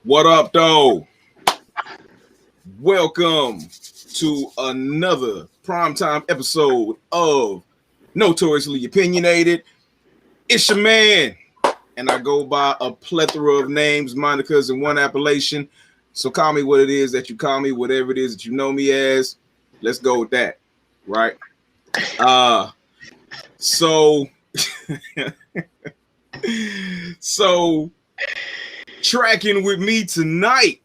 What up, though? Welcome to another primetime episode of Notoriously Opinionated. It's your man, and I go by a plethora of names, monikers, and one appellation. So call me what it is that you call me, whatever it is that you know me as. Let's go with that, right? So tracking with me tonight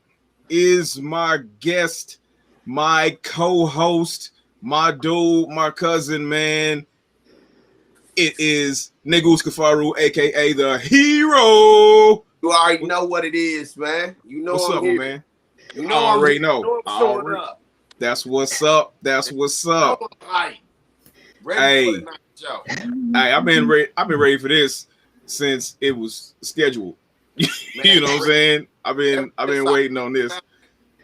is my guest, my co-host, my dude, my cousin, man. It is Negus Kafaru, aka the hero. You already know what it is, man. You know what's I'm up, here. man? You know I already I'm know. You know I'm showing up. That's what's up. That's what's up. Right. Ready for the night show. Hey, I've been ready for this since it was scheduled. Man, you know what I'm saying? I've been waiting on this.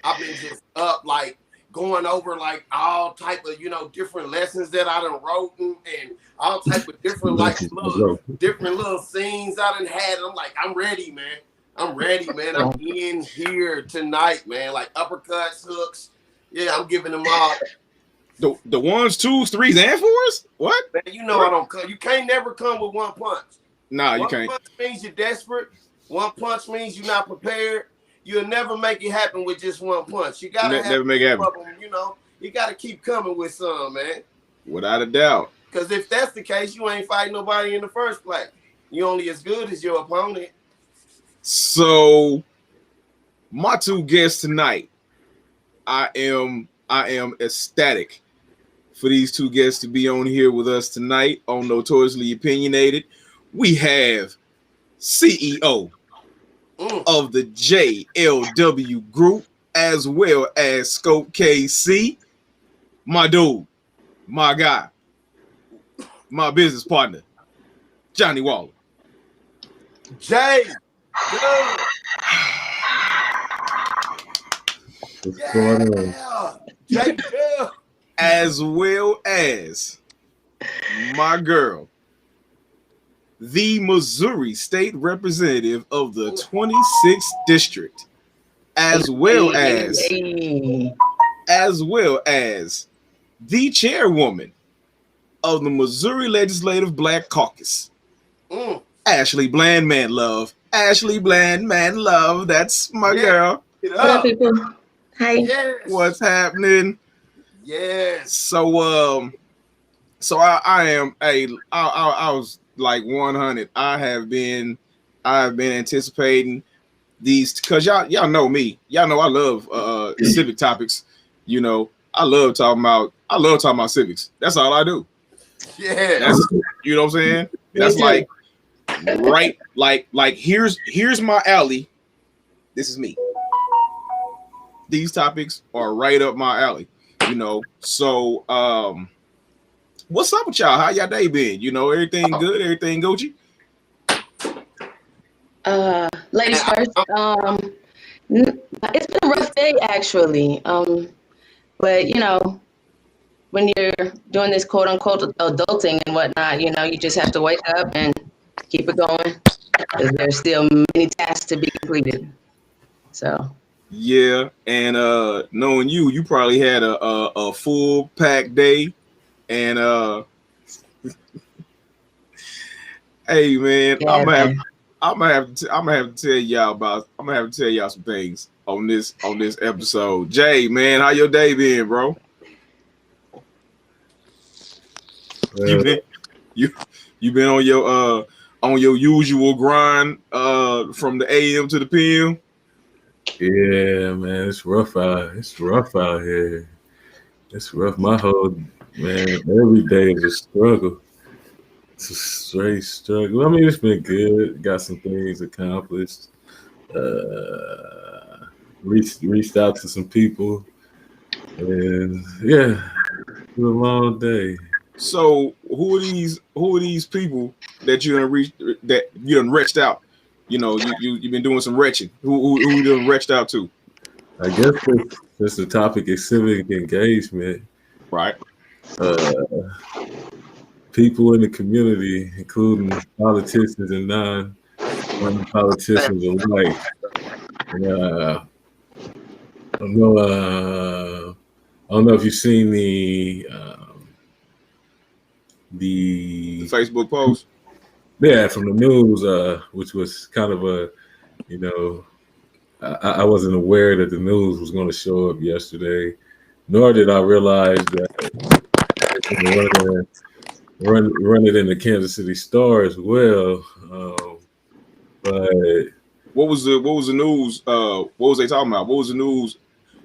I've been just up like going over like all type of different lessons that I done wrote and all type of different different little scenes I done had. I'm like, I'm ready, man. I'm in here tonight, man. Like uppercuts, hooks. Yeah, I'm giving them all. The ones, twos, threes, and fours? What? Man, I don't come. You can't never come with one punch. Nah, you can't. One punch means you're desperate. One punch means you're not prepared. You'll never make it happen with just one punch. You gotta never make it happen. You gotta keep coming with some, man. Without a doubt. Because if that's the case, you ain't fighting nobody in the first place. You only as good as your opponent. So, my two guests tonight, I am ecstatic for these two guests to be on here with us tonight on Notoriously Opinionated. We have CEO of the JLW Group, as well as Scope KC, my dude, my guy, my business partner, Johnny Waller. Jay, yeah. As well as my girl, the Missouri State Representative of the 26th District, as well as the chairwoman of the Missouri Legislative Black Caucus, Ashley Bland Manlove. Ashley Bland Manlove, that's my girl. What up, people? Hi. Yes. What's happening? Yes. So I was like 100. I have been anticipating these because y'all know me. Y'all know I love civic topics. I love talking about civics. That's all I do. Yeah. That's, you know what I'm saying? That's like right like here's my alley. This is me. These topics are right up my alley. So what's up with y'all? How y'all day been? Everything good? Everything Gucci? Ladies first. It's been a rough day actually. But when you're doing this quote unquote adulting and whatnot, you just have to wake up and keep it going because there's still many tasks to be completed. So. Yeah, and knowing you probably had a full packed day, and hey man, Yeah, I'm gonna have to tell y'all some things on this episode. Jay, man, how your day been, bro? You been on your usual grind from the AM to the PM? Yeah, man, it's rough out here. It's rough. My whole every day is a struggle. It's a straight struggle. I mean, it's been good. Got some things accomplished. Reached out to some people, and yeah, it was a long day. So who are these people that you done reached out? You've been doing some retching. Who you done reached out to? I guess since the topic is civic engagement, right? People in the community, including politicians and non-politicians alike, And, I don't know if you've seen The Facebook post. yeah, from the news, which was kind of a, you know, I wasn't aware that the news was going to show up yesterday, nor did I realize that they were going to run it in the Kansas City Star as well. But What was the news? What was they talking about? What was the news?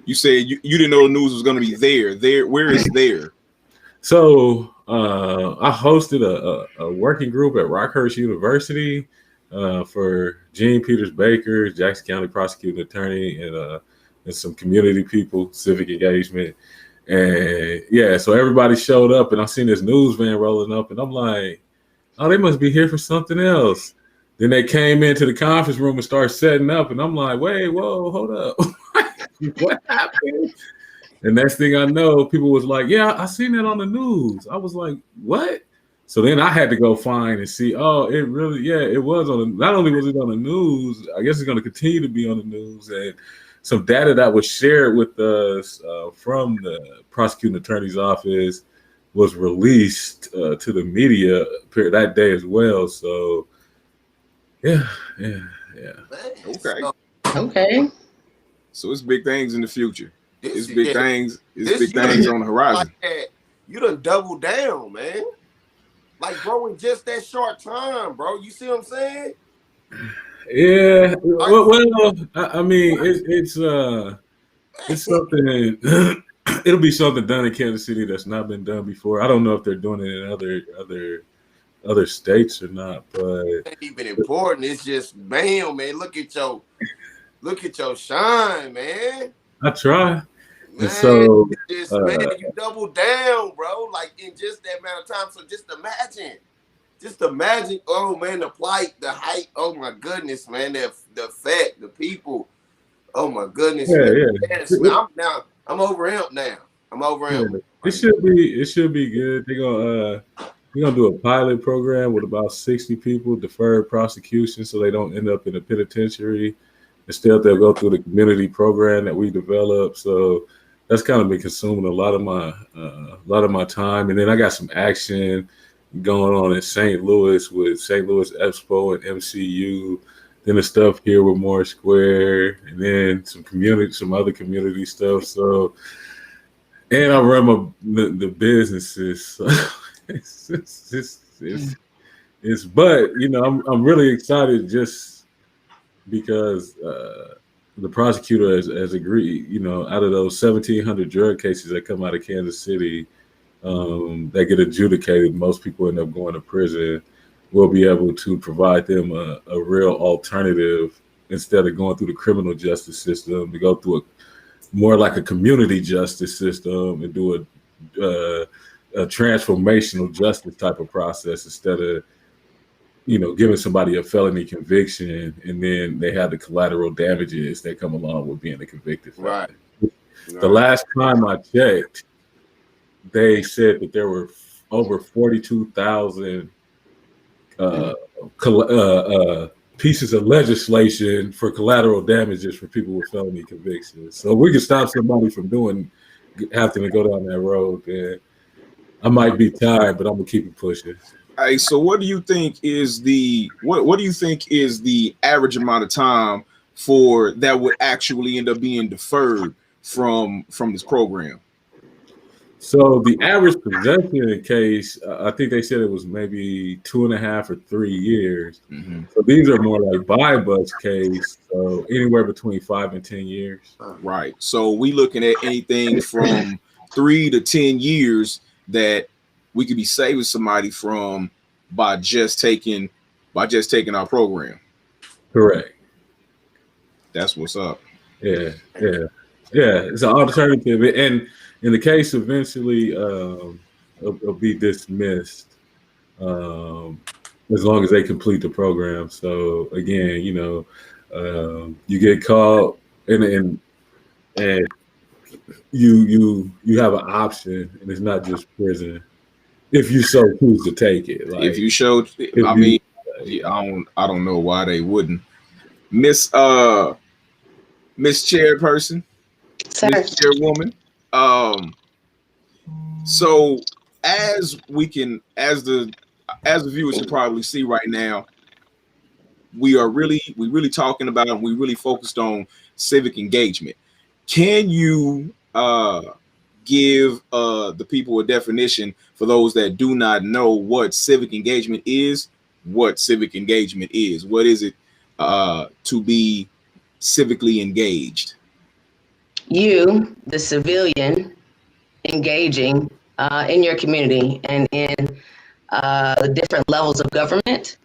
You said you didn't know the news was going to be there. There, where is there? So I hosted a working group at Rockhurst University for Gene Peters Baker, Jackson County prosecuting attorney, and some community people, civic engagement. And yeah, so everybody showed up, and I seen this news van rolling up, and I'm like, oh, they must be here for something else. Then they came into the conference room and started setting up, and I'm like, wait, whoa, hold up. What happened? And next thing I know, people was like, yeah, I seen that on the news. I was like, what? So then I had to go find and see, oh, it really, yeah, it was on the, not only was it on the news, I guess it's going to continue to be on the news. And some data that was shared with us from the prosecuting attorney's office was released to the media that day as well. So, yeah. Okay. So it's big things in the future. It's big things. It's big things on the horizon. Like you done double down, man. Like, bro, in just that short time, bro. You see what I'm saying? Yeah. Well, I mean, it's something. It'll be something done in Kansas City that's not been done before. I don't know if they're doing it in other states or not, but it ain't even important. It's just, man. Look at your shine, man. I try. Man, and so, man, you double down, bro. Like in just that amount of time. So just imagine. Oh man, the plight, the height. Oh my goodness, man. The effect, the people. Oh my goodness. Yeah, man. yeah. Yes, man. I'm overwhelmed now. I'm overwhelmed. Yeah. It should be good. They're gonna do a pilot program with about 60 people, deferred prosecution, so they don't end up in a penitentiary. Instead, they'll go through the community program that we developed. So that's kind of been consuming a lot of my time. And then I got some action going on in St. Louis with St. Louis Expo and MCU. Then the stuff here with Moore Square, and then some other community stuff. So, and I run the businesses. So it's but you know I'm really excited just because the prosecutor has agreed, you know, out of those 1,700 drug cases that come out of Kansas City that get adjudicated, most people end up going to prison. We'll be able to provide them a real alternative instead of going through the criminal justice system, to go through more like a community justice system and do a transformational justice type of process instead of, you know, giving somebody a felony conviction and then they have the collateral damages that come along with being a convicted felon. Right. The last time I checked, they said that there were over 42,000 pieces of legislation for collateral damages for people with felony convictions. So we can stop somebody from having to go down that road. And I might be tired, but I'm gonna keep it pushing. Hey, so what do you think is the average amount of time for that would actually end up being deferred from this program? So the average possession case, I think they said it was maybe 2.5 or 3 years. Mm-hmm. So these are more like buy bust case, so anywhere between 5 and 10 years. Right. So we looking at anything from 3 to 10 years that we could be saving somebody from by just taking our program. Correct. That's what's up. Yeah. It's an alternative, and in the case eventually it'll be dismissed as long as they complete the program. So again, you know, you get caught and you have an option, and it's not just prison if you so choose to take it. Like, if you showed, I don't know why they wouldn't. Miss Miss Chairperson, Sir. Miss Chairwoman. So as we can, as the viewers can probably see right now, we really talking about and we really focused on civic engagement. Can you give the people a definition for those that do not know what civic engagement is? What civic engagement is? What is it to be civically engaged? You, the civilian, engaging in your community and in the different levels of government,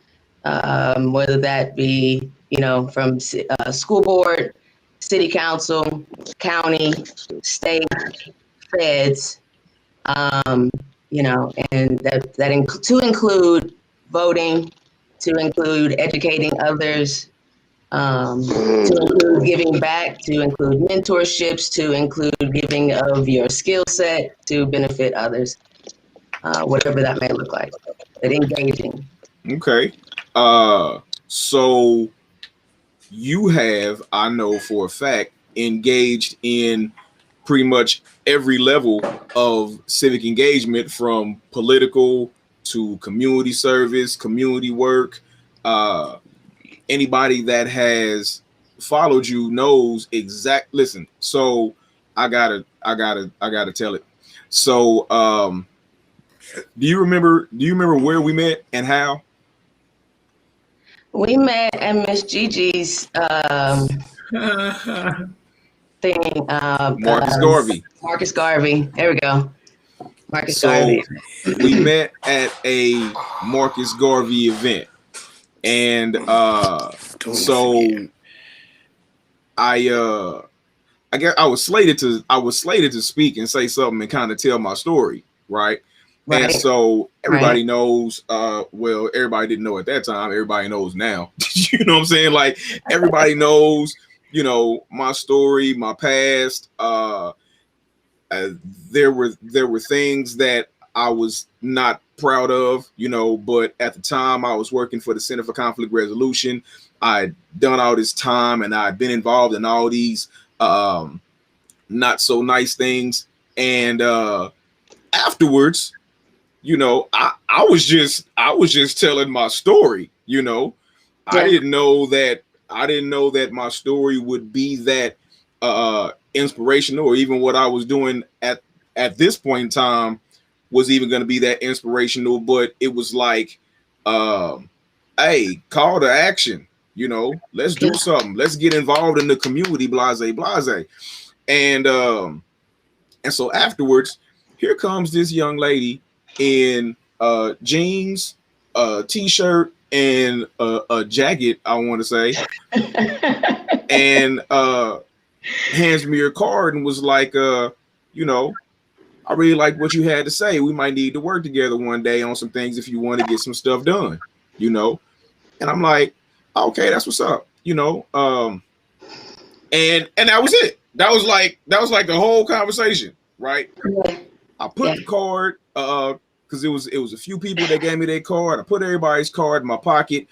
whether that be, from school board, city council, county, state, feds, and to include voting, to include educating others, to include giving back, to include mentorships, to include giving of your skill set to benefit others, whatever that may look like, but engaging. Okay. So you have, I know for a fact, engaged in pretty much every level of civic engagement, from political to community service, community work. Anybody that has followed you knows exact. Listen, so I gotta tell it. So, do you remember where we met and how? We met at Miss Gigi's thing. Marcus Garvey. Marcus Garvey. There we go. Marcus So Garvey. we met at a Marcus Garvey event, and so I guess I was slated to speak and say something and kind of tell my story, right? Right. And so everybody knows, well, everybody didn't know at that time, everybody knows now. You know what I'm saying? Like, everybody knows, my story, my past. There were things that I was not proud of, but at the time I was working for the Center for Conflict Resolution. I'd done all this time and I'd been involved in all these not so nice things. And afterwards, I was just telling my story, Yeah. I didn't know that my story would be that inspirational, or even what I was doing at this point in time was even going to be that inspirational. But it was like, hey, call to action, let's do something. Let's get involved in the community, blase. And so afterwards, here comes this young lady in jeans, a t-shirt, and a jacket, I want to say, and hands me her card and was like, I really like what you had to say. We might need to work together one day on some things if you want to get some stuff done, And I'm like, okay, that's what's up, and that was it. That was like the whole conversation, right? I put the card, because it was a few people that gave me their card. I put everybody's card in my pocket.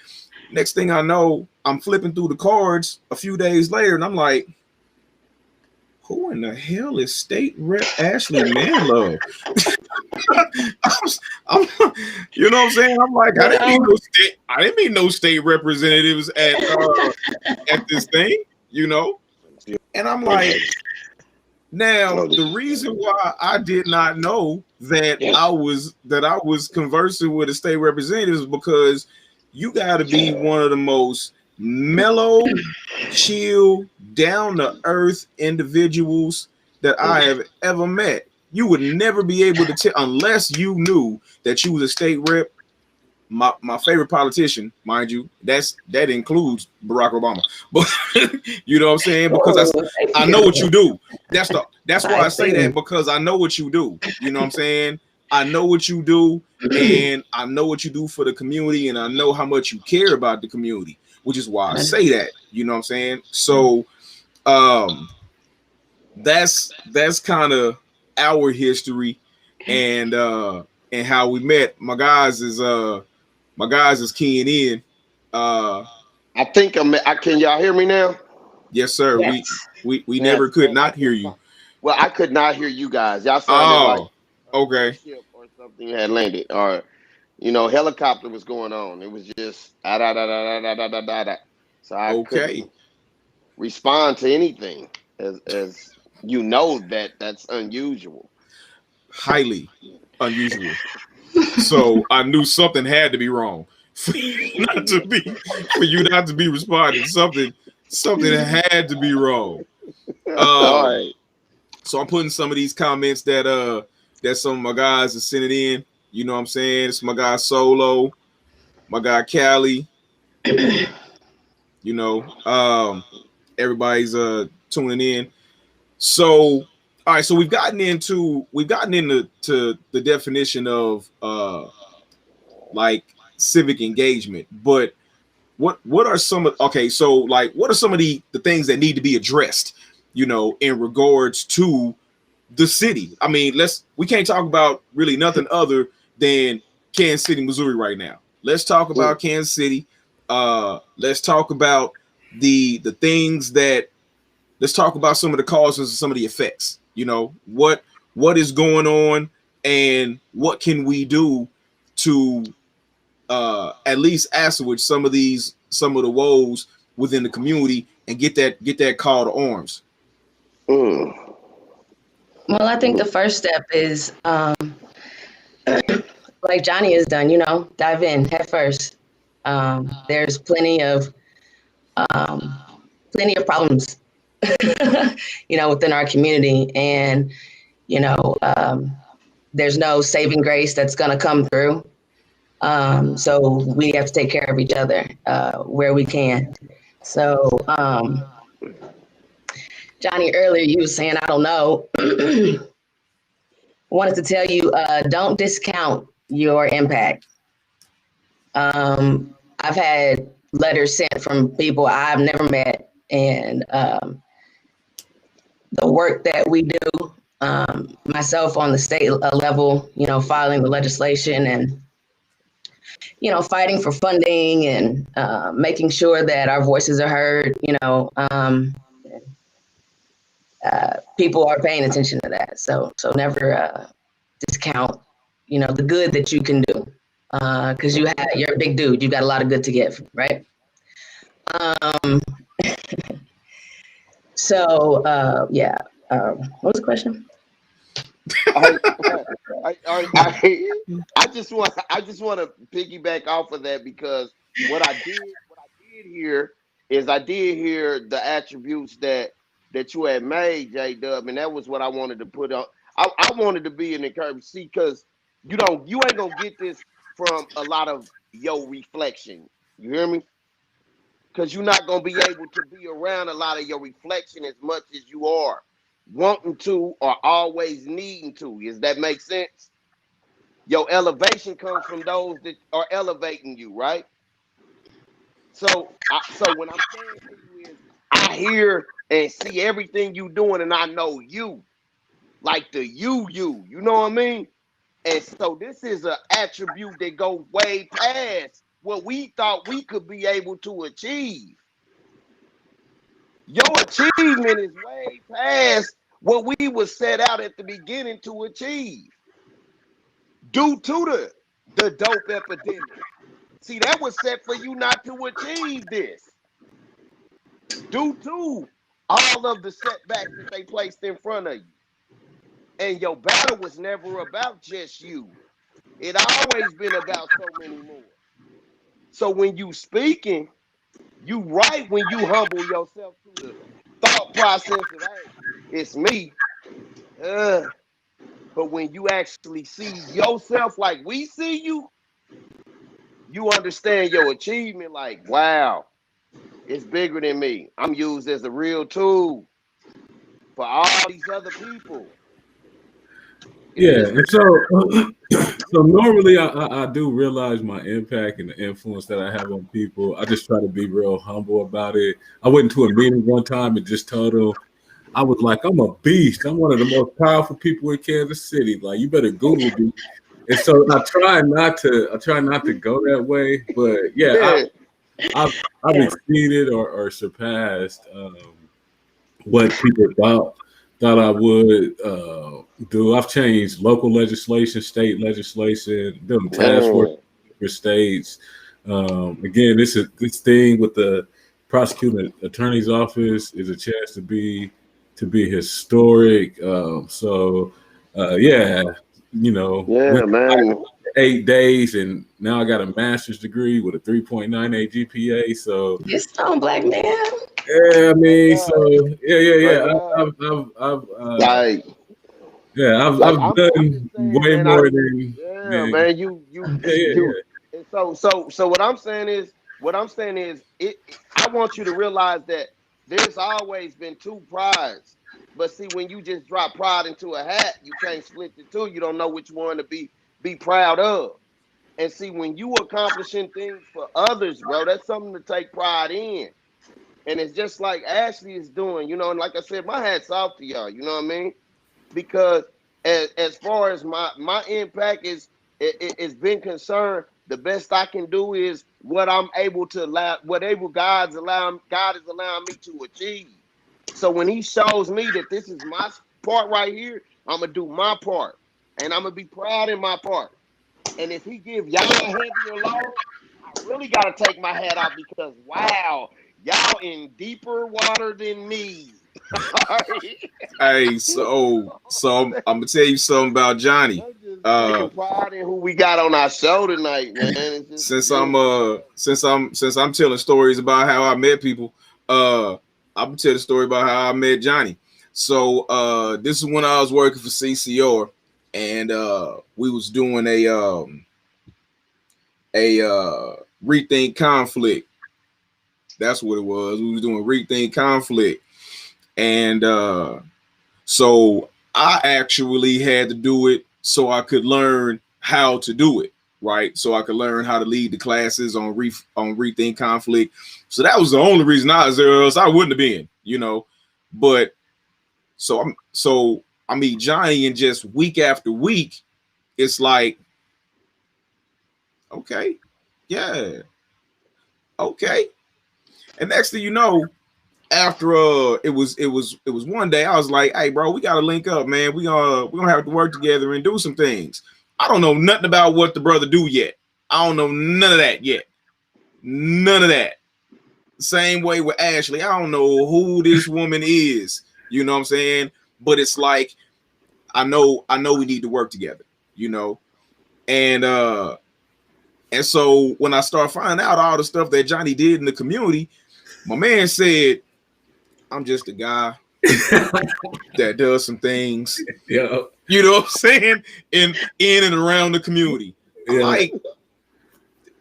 Next thing I know, I'm flipping through the cards a few days later, and I'm like, who in the hell is State Rep Ashley Manlove? You know what I'm saying? I'm like, I didn't mean no state representatives at this thing, And I'm like, now the reason why I did not know that I was conversing with a state representative is because you got to be one of the most mellow, chill, down to earth individuals that I have ever met. You would never be able to tell unless you knew that you was a state rep. My favorite politician, mind you, that includes Barack Obama. But you know what I'm saying? Because I know what you do. That's why I say that, because I know what you do. You know what I'm saying? I know what you do, and I know what you do for the community, and I know how much you care about the community, which is why I say that. You know what I'm saying? So that's kind of our history and how we met. My guys is keying in. I think can y'all hear me now? Yes, sir. Yes. We never could not hear you. Well, I could not hear you guys. Y'all sounded like Okay. a ship or something had landed, or helicopter was going on. It was just da da da da da da da da da. So I Okay. couldn't respond to anything, as that's unusual. Highly unusual. So I knew something had to be wrong for you not to be responding. Something had to be wrong. All right. So I'm putting some of these comments that some of my guys are sending in. You know what I'm saying? It's my guy Solo, my guy Callie. Everybody's tuning in. So all right, so we've gotten into to the definition of like civic engagement, but what are some of what are some of the things that need to be addressed, in regards to the city? I mean, we can't talk about really nothing other than Kansas City, Missouri right now. Let's talk about Kansas City. Let's talk about the things that let's talk about some of the causes and some of the effects. What is going on and what can we do to at least assuage some of the woes within the community and get that call to arms. Mm. Well, I think the first step is like Johnny has done, dive in head first. There's plenty of problems, within our community, and there's no saving grace that's going to come through. So we have to take care of each other where we can. So, Johnny, earlier you were saying, I don't know. Wanted to tell you, don't discount your impact. I've had letters sent from people I've never met, and the work that we do, myself on the state level, filing the legislation and, fighting for funding and making sure that our voices are heard, people are paying attention to that. So never discount, the good that you can do, because you're a big dude. You got a lot of good to give, right? Yeah. What was the question? I just want to piggyback off of that, because what I did hear is I did hear the attributes that you had made, J Dub, and that was what I wanted to put on. I wanted to be an encouragement, see, because you ain't gonna get this from a lot of your reflection. You hear me? Because you're not gonna be able to be around a lot of your reflection as much as you are wanting to or always needing to. Does that make sense? Your elevation comes from those that are elevating you, right? So when I'm saying to you is, I hear and see everything you doing, and I know you, like the you know what I mean? And so this is an attribute that goes way past what we thought we could be able to achieve. Your achievement is way past what we was set out at the beginning to achieve, due to the dope epidemic. See, that was set for you not to achieve this, due to all of the setbacks that they placed in front of you. And your battle was never about just you. It always been about so many more. So when you speaking, you right when you humble yourself to the thought process of, hey, it's me. But when you actually see yourself like we see you, you understand your achievement like, wow, it's bigger than me. I'm used as a real tool for all these other people. Yeah, and so normally I do realize my impact and the influence that I have on people. I just try to be real humble about it. I went into a meeting one time and just told them, I was like, I'm a beast. I'm one of the most powerful people in Kansas City. Like, you better Google me. And so I try not to go that way. But yeah, I've exceeded or surpassed what people thought I would do. I've changed local legislation, state legislation, done task force for states. Again, this thing with the prosecuting attorney's office is a chance to be historic. Yeah, Yeah, man. 8 days, and now I got a master's degree with a 3.98 GPA. So Yes, on Black man. yeah, I mean, so yeah. Like, I've I'm just done saying, way man. more than Man. You. yeah. And so what I'm saying is, I want you to realize that there's always been two prides. But see, when you just drop pride into a hat, you can't split the two. You don't know which one to be proud of. And see, when you accomplishing things for others, bro, that's something to take pride in. And it's just like Ashley is doing, and like I said, my hat's off to y'all, you know what I mean? Because as far as my impact is been concerned, the best I can do is what I'm able to allow, whatever God is allowing me to achieve. So when he shows me that this is my part right here, I'm gonna do my part. And I'm gonna be proud in my part. And if he give y'all a heavier load, I really gotta take my hat off because wow, y'all in deeper water than me. Hey, so I'm gonna tell you something about Johnny. Taking pride in who we got on our show tonight, man. It's just, since I'm telling stories about how I met people, I'm gonna tell the story about how I met Johnny. So this is when I was working for CCR, and we was doing a rethink conflict. That's what it was. We was doing rethink conflict, and so I actually had to do it so I could learn how to do it, right? So I could learn how to lead the classes on rethink conflict. So that was the only reason I was there, or else I wouldn't have been, But so I meet Johnny, and just week after week, it's like, okay, yeah, okay. And next thing you know, after it was one day, I was like, hey bro, we gotta link up, man. We're gonna have to work together and do some things. I don't know nothing about what the brother do yet. I don't know none of that yet. None of that. Same way with Ashley. I don't know who this woman is. You know what I'm saying? But it's like, I know we need to work together, And so when I start finding out all the stuff that Johnny did in the community, my man said, I'm just a guy that does some things. Yeah. You know what I'm saying? In and around the community. Yeah. Like,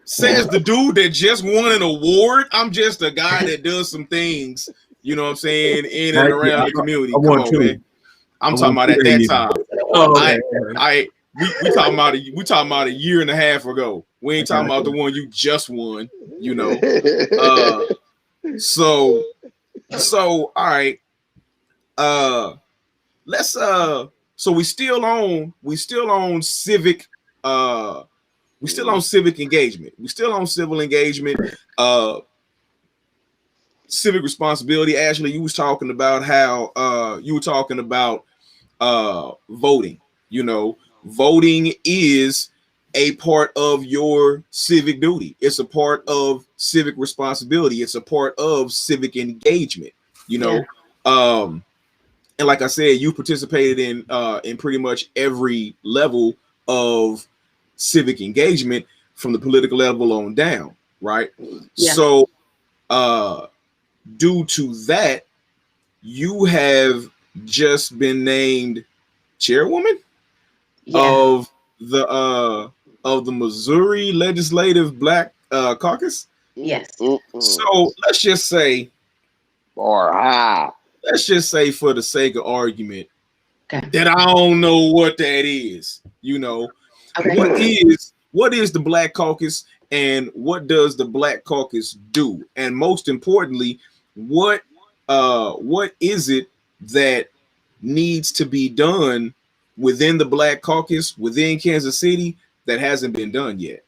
says the dude that just won an award, I'm just a guy that does some things, you know what I'm saying, in and around the community. Come on, man. I'm talking about at that time. Oh, we talking about a year and a half ago. We ain't talking about the one you just won, So all right. Let's so we still on civic civic engagement. We still on civil engagement, civic responsibility. Ashley, you was talking about how you were talking about voting. Voting is a part of your civic duty. It's a part of civic responsibility. It's a part of civic engagement, Yeah. And like I said, you participated in pretty much every level of civic engagement from the political level on down, right? Yeah. So due to that, you have just been named chairwoman of the Missouri Legislative Black Caucus. Yes. So let's just say, let's just say for the sake of argument, that I don't know what that is. Okay. What is the Black Caucus, and what does the Black Caucus do? And most importantly, what is it that needs to be done within the Black Caucus, within Kansas City, that hasn't been done yet?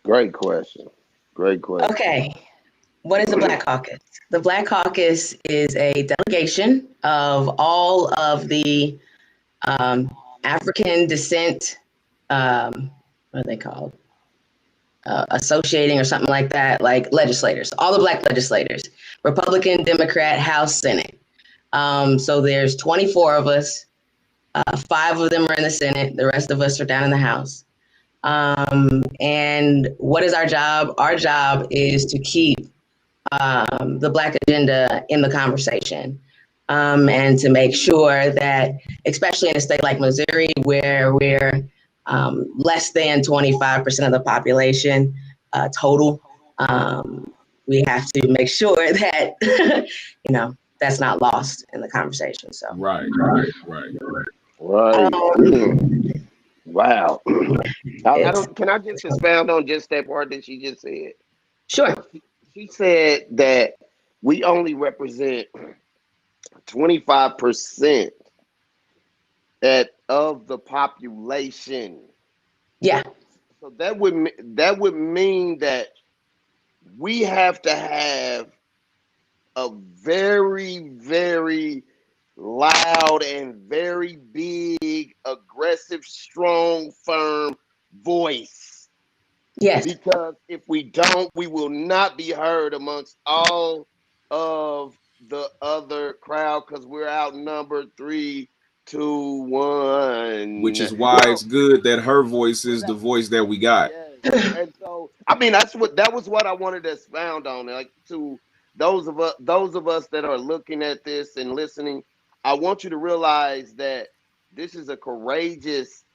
Great question. Okay. What is the Black Caucus? The Black Caucus is a delegation of all of the African descent, what are they called? Associating or something like that, like legislators, all the Black legislators, Republican, Democrat, House, Senate. So there's 24 of us. 5 of them are in the Senate. The rest of us are down in the House. And what is our job? Our job is to keep the Black agenda in the conversation, and to make sure that, especially in a state like Missouri, where we're less than 25% of the population total, we have to make sure that, that's not lost in the conversation. So Right. Wow. Can I just expound on just that part that she just said? Sure. She said that we only represent 25% of the population. Yeah. So that would mean that we have to have a very, very loud and very big, aggressive, strong, firm voice. Yes. Because if we don't, we will not be heard amongst all of the other crowd, because we're outnumbered 3, 2, 1. Which is why it's good that her voice is the voice that we got. Yes. And so, I mean, that was what I wanted to expound on. Like, to those of us that are looking at this and listening, I want you to realize that this is a courageous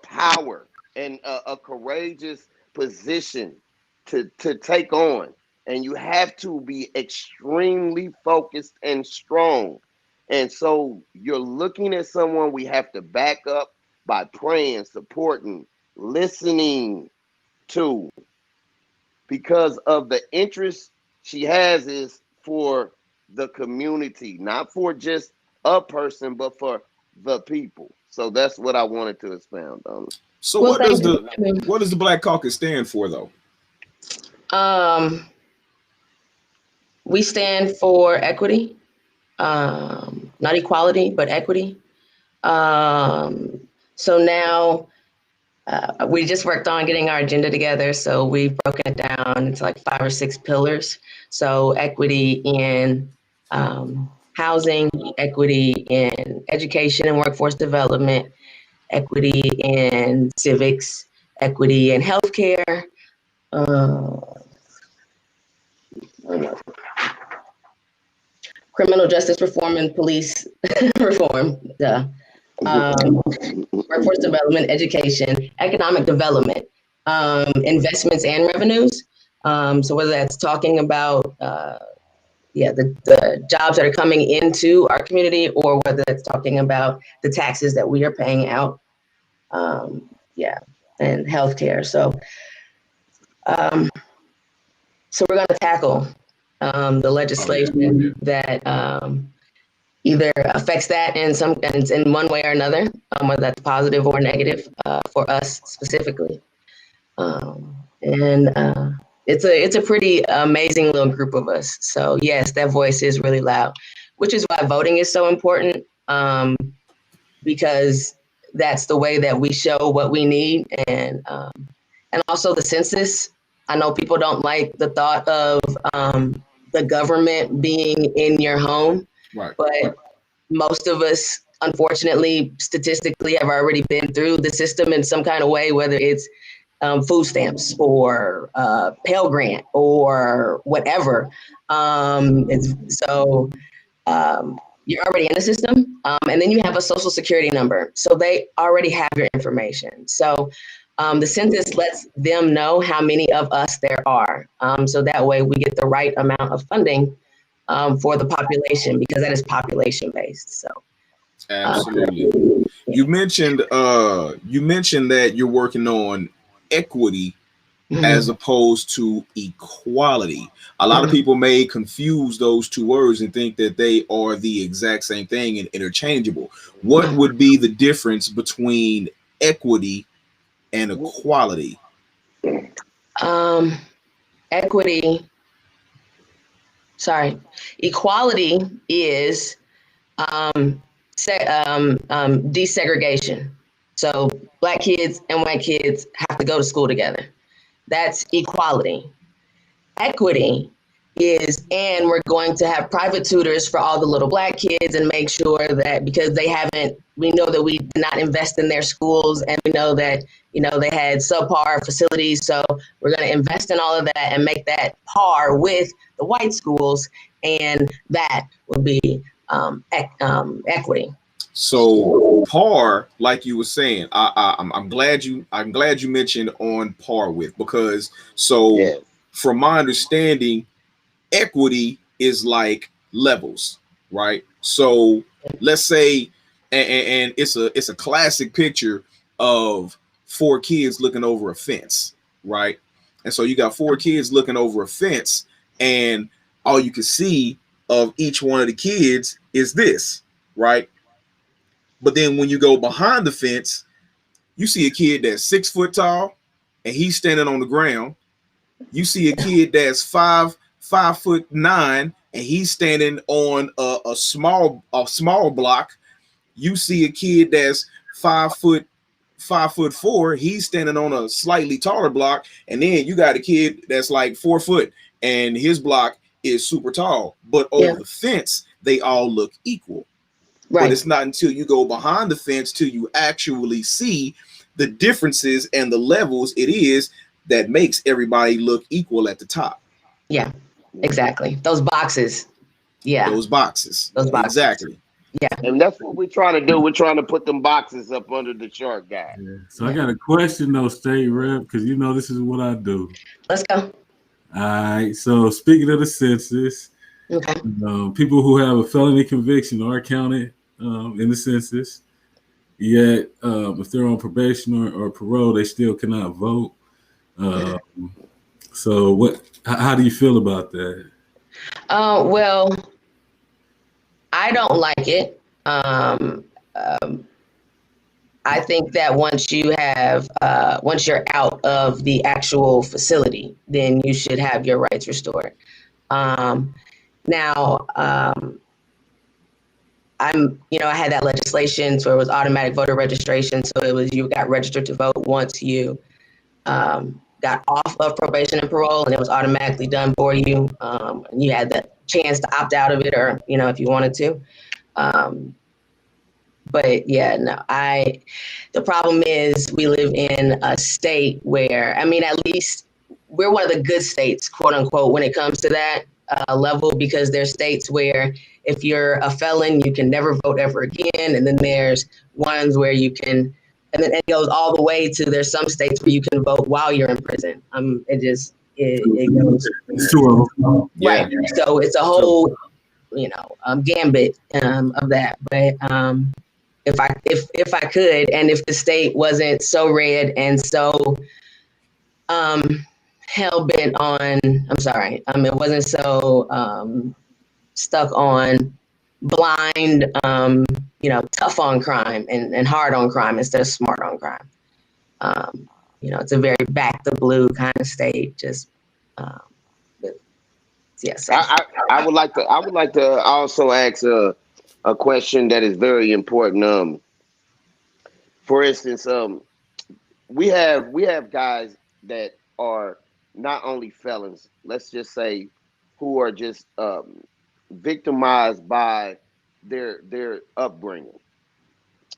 power and a courageous position to take on, and you have to be extremely focused and strong. And so you're looking at someone we have to back up by praying, supporting, listening to, because of the interest she has is for the community, not for just a person, but for the people. So that's what I wanted to expound on. So what does the Black Caucus stand for, though? We stand for equity, not equality, but equity. So now we just worked on getting our agenda together. So we've broken it down into like 5 or 6 pillars. So equity in housing, equity in education and workforce development, equity in civics, equity in healthcare, criminal justice reform and police reform, workforce development, education, economic development, investments and revenues. So whether that's talking about the jobs that are coming into our community, or whether it's talking about the taxes that we are paying out, and healthcare. So we're going to tackle the legislation that either affects that in one way or another, whether that's positive or negative for us specifically. It's a pretty amazing little group of us. So yes, that voice is really loud, which is why voting is so important, because that's the way that we show what we need. And also the census. I know people don't like the thought of the government being in your home, right? But most of us, unfortunately, statistically, have already been through the system in some kind of way, whether it's food stamps or Pell Grant or whatever. You're already in the system, and then you have a social security number. So they already have your information. So the census lets them know how many of us there are. So that way we get the right amount of funding for the population, because that is population based. So absolutely. You mentioned that you're working on equity as opposed to equality. A lot of people may confuse those two words and think that they are the exact same thing and interchangeable. What would be the difference between equity and equality? Equity sorry, equality is desegregation. So black kids and white kids have to go to school together. That's equality. Equity is, and we're going to have private tutors for all the little black kids and make sure that because we know that we did not invest in their schools, and we know that, they had subpar facilities. So we're going to invest in all of that and make that par with the white schools. And that would be equity. So par, like you were saying, I'm glad you mentioned on par with, because Yes. from my understanding, equity is like levels, right? So let's say, and it's a classic picture of four kids looking over a fence, right? And so you got four kids looking over a fence, and all you can see of each one of the kids is this, right? But then when you go behind the fence, you see a kid that's 6 foot tall and he's standing on the ground. You see a kid that's 5'9" and he's standing on a small block. You see a kid that's 5'4", he's standing on a slightly taller block, and then you got a kid that's like 4 foot and his block is super tall. But over the fence, they all look equal. Right. But it's not until you go behind the fence till you actually see the differences and the levels it is that makes everybody look equal at the top. Yeah, exactly. Those boxes. Yeah. Those boxes. Exactly. Yeah. And that's what we're trying to do. We're trying to put them boxes up under the short guy. Yeah. So I got a question though, State Rep, because this is what I do. Let's go. All right. So speaking of the census, okay. People who have a felony conviction are counted in the census. Yet, if they're on probation or parole, they still cannot vote. So how do you feel about that? Well, I don't like it. I think that once you're out of the actual facility, then you should have your rights restored. Now, I had that legislation, so it was automatic voter registration. So it was, you got registered to vote once you got off of probation and parole, and it was automatically done for you. And you had the chance to opt out of it, or if you wanted to. But yeah, no, the problem is we live in a state where, at least we're one of the good states, quote unquote, when it comes to that level, because there's states where if you're a felon, you can never vote ever again. And then there's ones where you can, and then it goes all the way to, there's some states where you can vote while you're in prison. It goes. Yeah. Right. So it's a whole, gambit of that. But if I could, and if the state wasn't so red and so hell bent on, it wasn't so stuck on blind, tough on crime and hard on crime instead of smart on crime. It's a very back the blue kind of state. Just, yes. I would like to also ask a question that is very important. For instance, we have guys that are not only felons, let's just say, who are just victimized by their upbringing.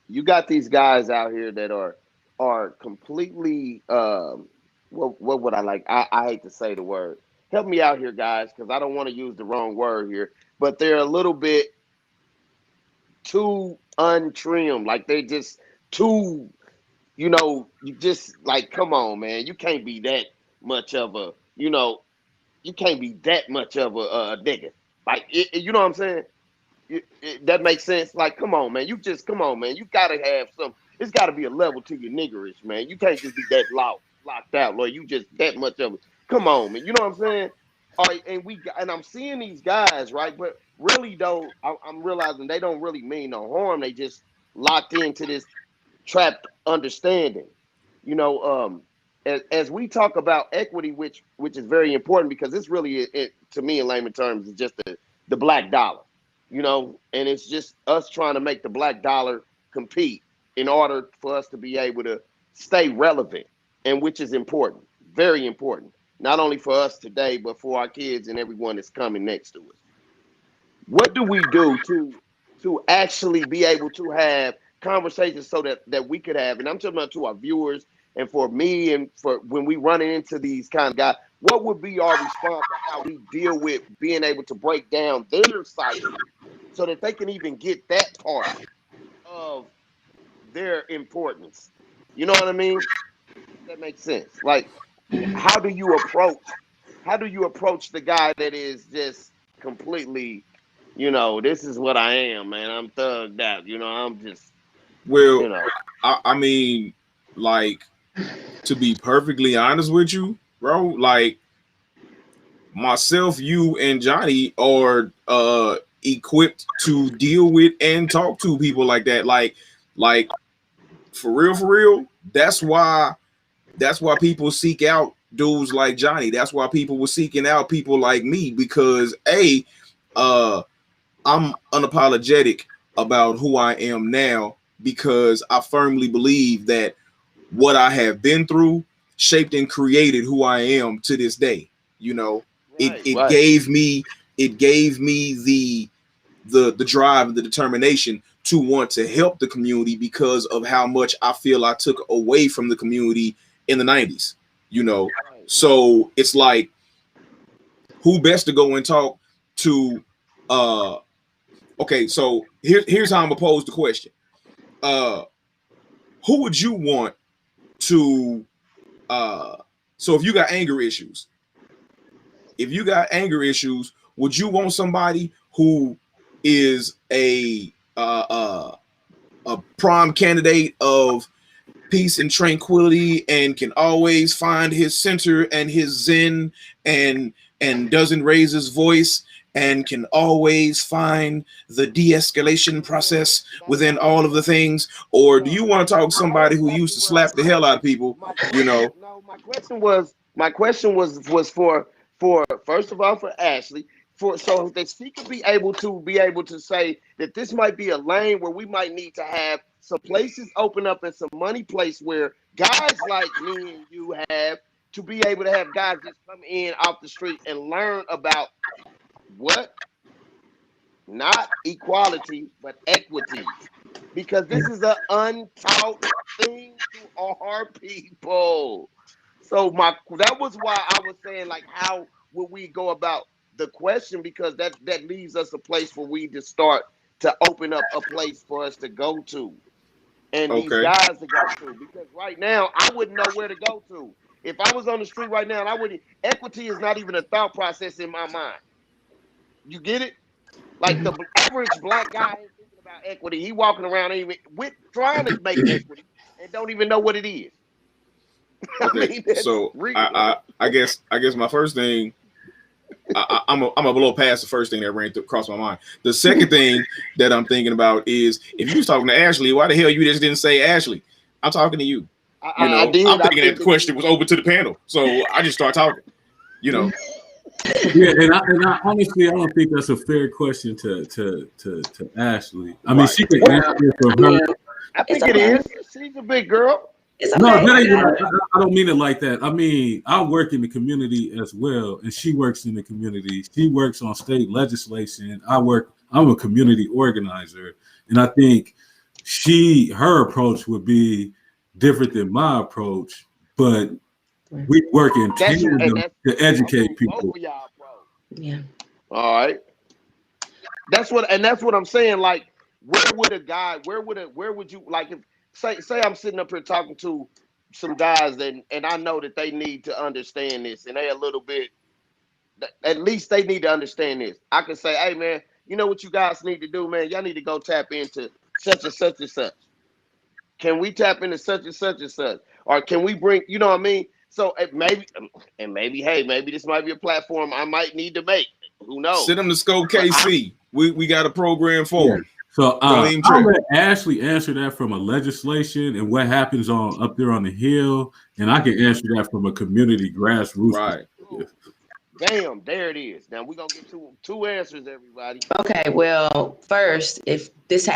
You got these guys out here that are completely what would I like? I hate to say the word. Help me out here, guys, because I don't want to use the wrong word here, but they're a little bit too untrimmed. Like they just too, you just like, come on, man, you can't be that much of a, you can't be that much of a nigga. Like, you know what I'm saying? That makes sense. Like, come on, man. You gotta have some. It's gotta be a level to your niggerish, man. You can't just be that locked out, Lord. You just that much of it. Come on, man. You know what I'm saying? All right, and I'm seeing these guys, right? But really, though, I'm realizing they don't really mean no harm. They just locked into this trapped understanding. as we talk about equity, which is very important because it's really to me in layman terms is just the black dollar, you know, and it's just us trying to make the black dollar compete in order for us to be able to stay relevant, and which is important, very important, not only for us today but for our kids and everyone that's coming next to us. What do we do to actually be able to have conversations so that we could have, and I'm talking about to our viewers and for me and for when we run into these kind of guys, what would be our response to how we deal with being able to break down their psyche so that they can even get that part of their importance? You know what I mean? That makes sense. Like, how do you approach the guy that is just completely, you know, this is what I am, man. I'm thugged out. You know, I'm just, Well, you know. I mean, like, to be perfectly honest with you, bro, like myself, you, and Johnny are equipped to deal with and talk to people like that. Like for real. That's why people seek out dudes like Johnny. That's why people were seeking out people like me because I'm unapologetic about who I am now because I firmly believe that what I have been through shaped and created who I am to this day. You know, it Right. gave me the drive and the determination to want to help the community because of how much I feel I took away from the community in the 90s, you know. So it's like, who best to go and talk to okay, so here's how I'm gonna pose the question. Who would you want to so if you got anger issues, would you want somebody who is a prime candidate of peace and tranquility and can always find his center and his zen and doesn't raise his voice and can always find the de-escalation process within all of the things? Or do you want to talk to somebody who used to slap the hell out of people, you know? No, my question was for first of all for Ashley, for so that she could be able to say that this might be a lane where we might need to have some places open up and some money place where guys like me and you have to be able to have guys just come in off the street and learn about what, not equality but equity, because this is an untaught thing to our people. So that was why I was saying, like, how would we go about the question, because that leaves us a place for we to start to open up a place for us to go to and these Okay. guys to go to, because right now I wouldn't know where to go to if I was on the street right now, and I wouldn't. Equity is not even a thought process in my mind. You get it? Like the average black guy ain't thinking about equity. He walking around even with trying to make equity and don't even know what it is. I Okay, mean, that's so real. I guess my first thing, I'm a blow past the first thing that ran across my mind. The second thing that I'm thinking about is, if you was talking to Ashley, why the hell you just didn't say Ashley? I'm talking to you. You I know, did. I'm I thinking think that the question was open to the panel, so I just start talking. You know. Yeah, and I honestly, I don't think that's a fair question to Ashley. I mean, Right. she can answer it for her. Yeah, I think it's it okay. is. She's a big girl. It's No, okay. that I ain't got what it. I don't mean it like that. I mean, I work in the community as well, and she works in the community. She works on state legislation. I'm a community organizer, and I think her approach would be different than my approach, but we work in That's and tandem that's to educate both people. of y'all, bro. Yeah. All right. That's what I'm saying. Like, where would you like, if say I'm sitting up here talking to some guys and I know that they need to understand this and they a little bit, at least they need to understand this. I can say, hey man, you know what you guys need to do, man? Y'all need to go tap into such and such and such. Can we tap into such and such and such? Or can we bring, you know what I mean? So maybe, hey, maybe this might be a platform I might need to make. Who knows? Send them to Scope But KC. We got a program for them. So Don't even I'll trip. let Ashley answer that from a legislation and what happens on up there on the hill, and I can answer that from a community grassroots Right. perspective. Bam, there it is. Now we're gonna get two answers, everybody. Okay, well, first, if this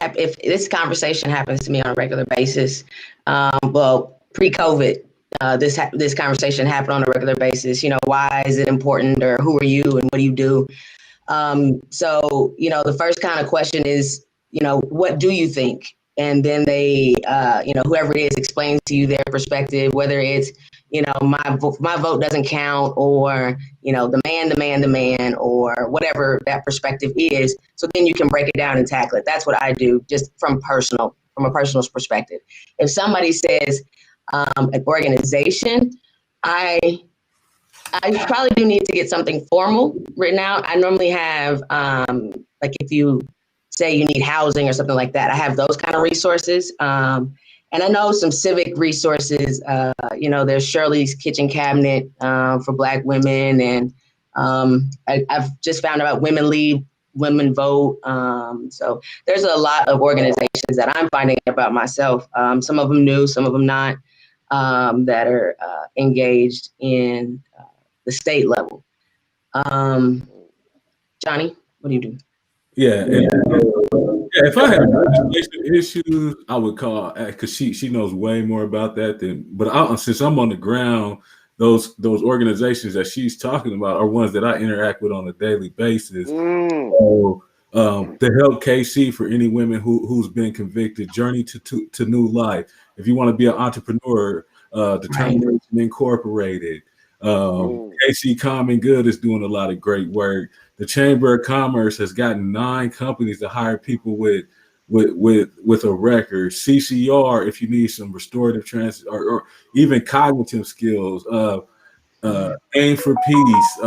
conversation happens to me on a regular basis, well, pre-COVID, this conversation happened on a regular basis. You know, why is it important, or who are you, and what do you do? So, you know, the first kind of question is, you know, what do you think? And then they, you know, whoever it is explains to you their perspective, whether it's, you know, my vote doesn't count, or, you know, the man, or whatever that perspective is. So then you can break it down and tackle it. That's what I do, just from a personal perspective. If somebody says an organization, I probably do need to get something formal written out. I normally have, like if you say you need housing or something like that, I have those kind of resources. And I know some civic resources. You know, there's Shirley's Kitchen Cabinet for Black women. And I've just found out Women Lead, Women Vote. So there's a lot of organizations that I'm finding about myself. Some of them new, some of them not, that are engaged in the state level. Johnny, what do you do? Yeah, and if I had legislation issues, I would call because she knows way more about that than. But since I'm on the ground, those organizations that she's talking about are ones that I interact with on a daily basis. So to help KC for any women who's been convicted, Journey to New Life. If you want to be an entrepreneur, Determination Incorporated. KC Common Good is doing a lot of great work. The Chamber of Commerce has gotten 9 companies to hire people with a record. CCR, if you need some restorative or even cognitive skills. Aim for Peace.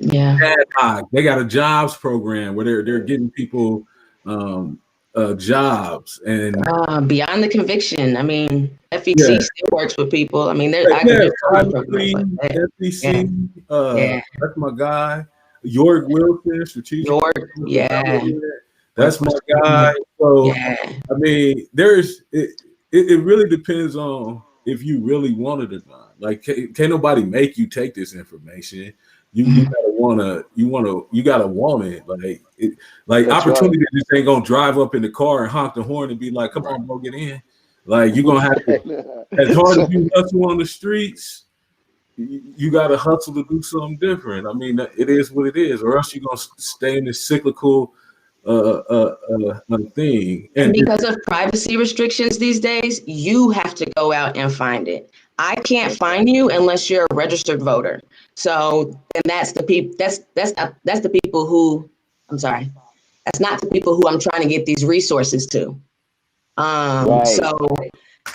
They got a jobs program where they're getting people jobs and beyond the conviction. I mean, FEC still works with people. I mean, I could do FEC. That's my guy. York Wilson, strategic. York, that's my guy. So I mean, it really depends on if you really want it or not. Like, can't nobody make you take this information. You gotta want it. Like opportunity just ain't gonna drive up in the car and honk the horn and be like, "Come on, bro, get in." Like, you're gonna have to, as hard as you hustle on the streets, you got to hustle to do something different. I mean, it is what it is, or else you're gonna stay in this cyclical thing. And because of privacy restrictions these days, you have to go out and find it. I can't find you unless you're a registered voter. So, and that's the people. That's the people who. I'm sorry. That's not the people who I'm trying to get these resources to.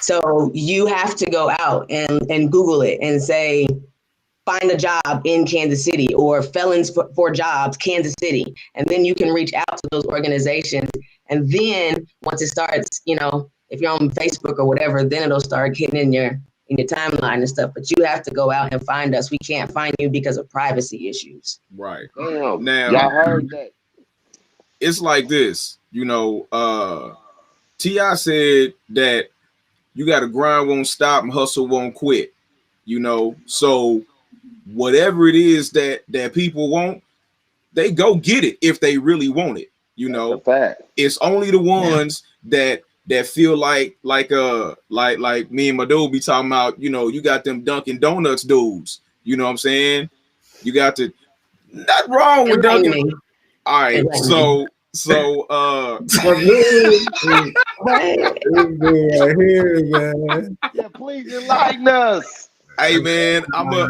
So you have to go out and Google it and say, find a job in Kansas City, or felons for jobs, Kansas City. And then you can reach out to those organizations. And then once it starts, you know, if you're on Facebook or whatever, then it'll start getting in your timeline and stuff. But you have to go out and find us. We can't find you because of privacy issues. Right. Damn. Now, y'all heard that. It's like this, you know, T.I. said that you got to grind won't stop and hustle won't quit, you know. So whatever it is that people want, they go get it if they really want it, you know. It's only the ones that feel like me and my dude be talking about, you know, you got them Dunkin' Donuts dudes, you know what I'm saying? You got to, not wrong with Dunkin'. All right, so right here, man. Yeah, please enlighten us. Hey man, I'm a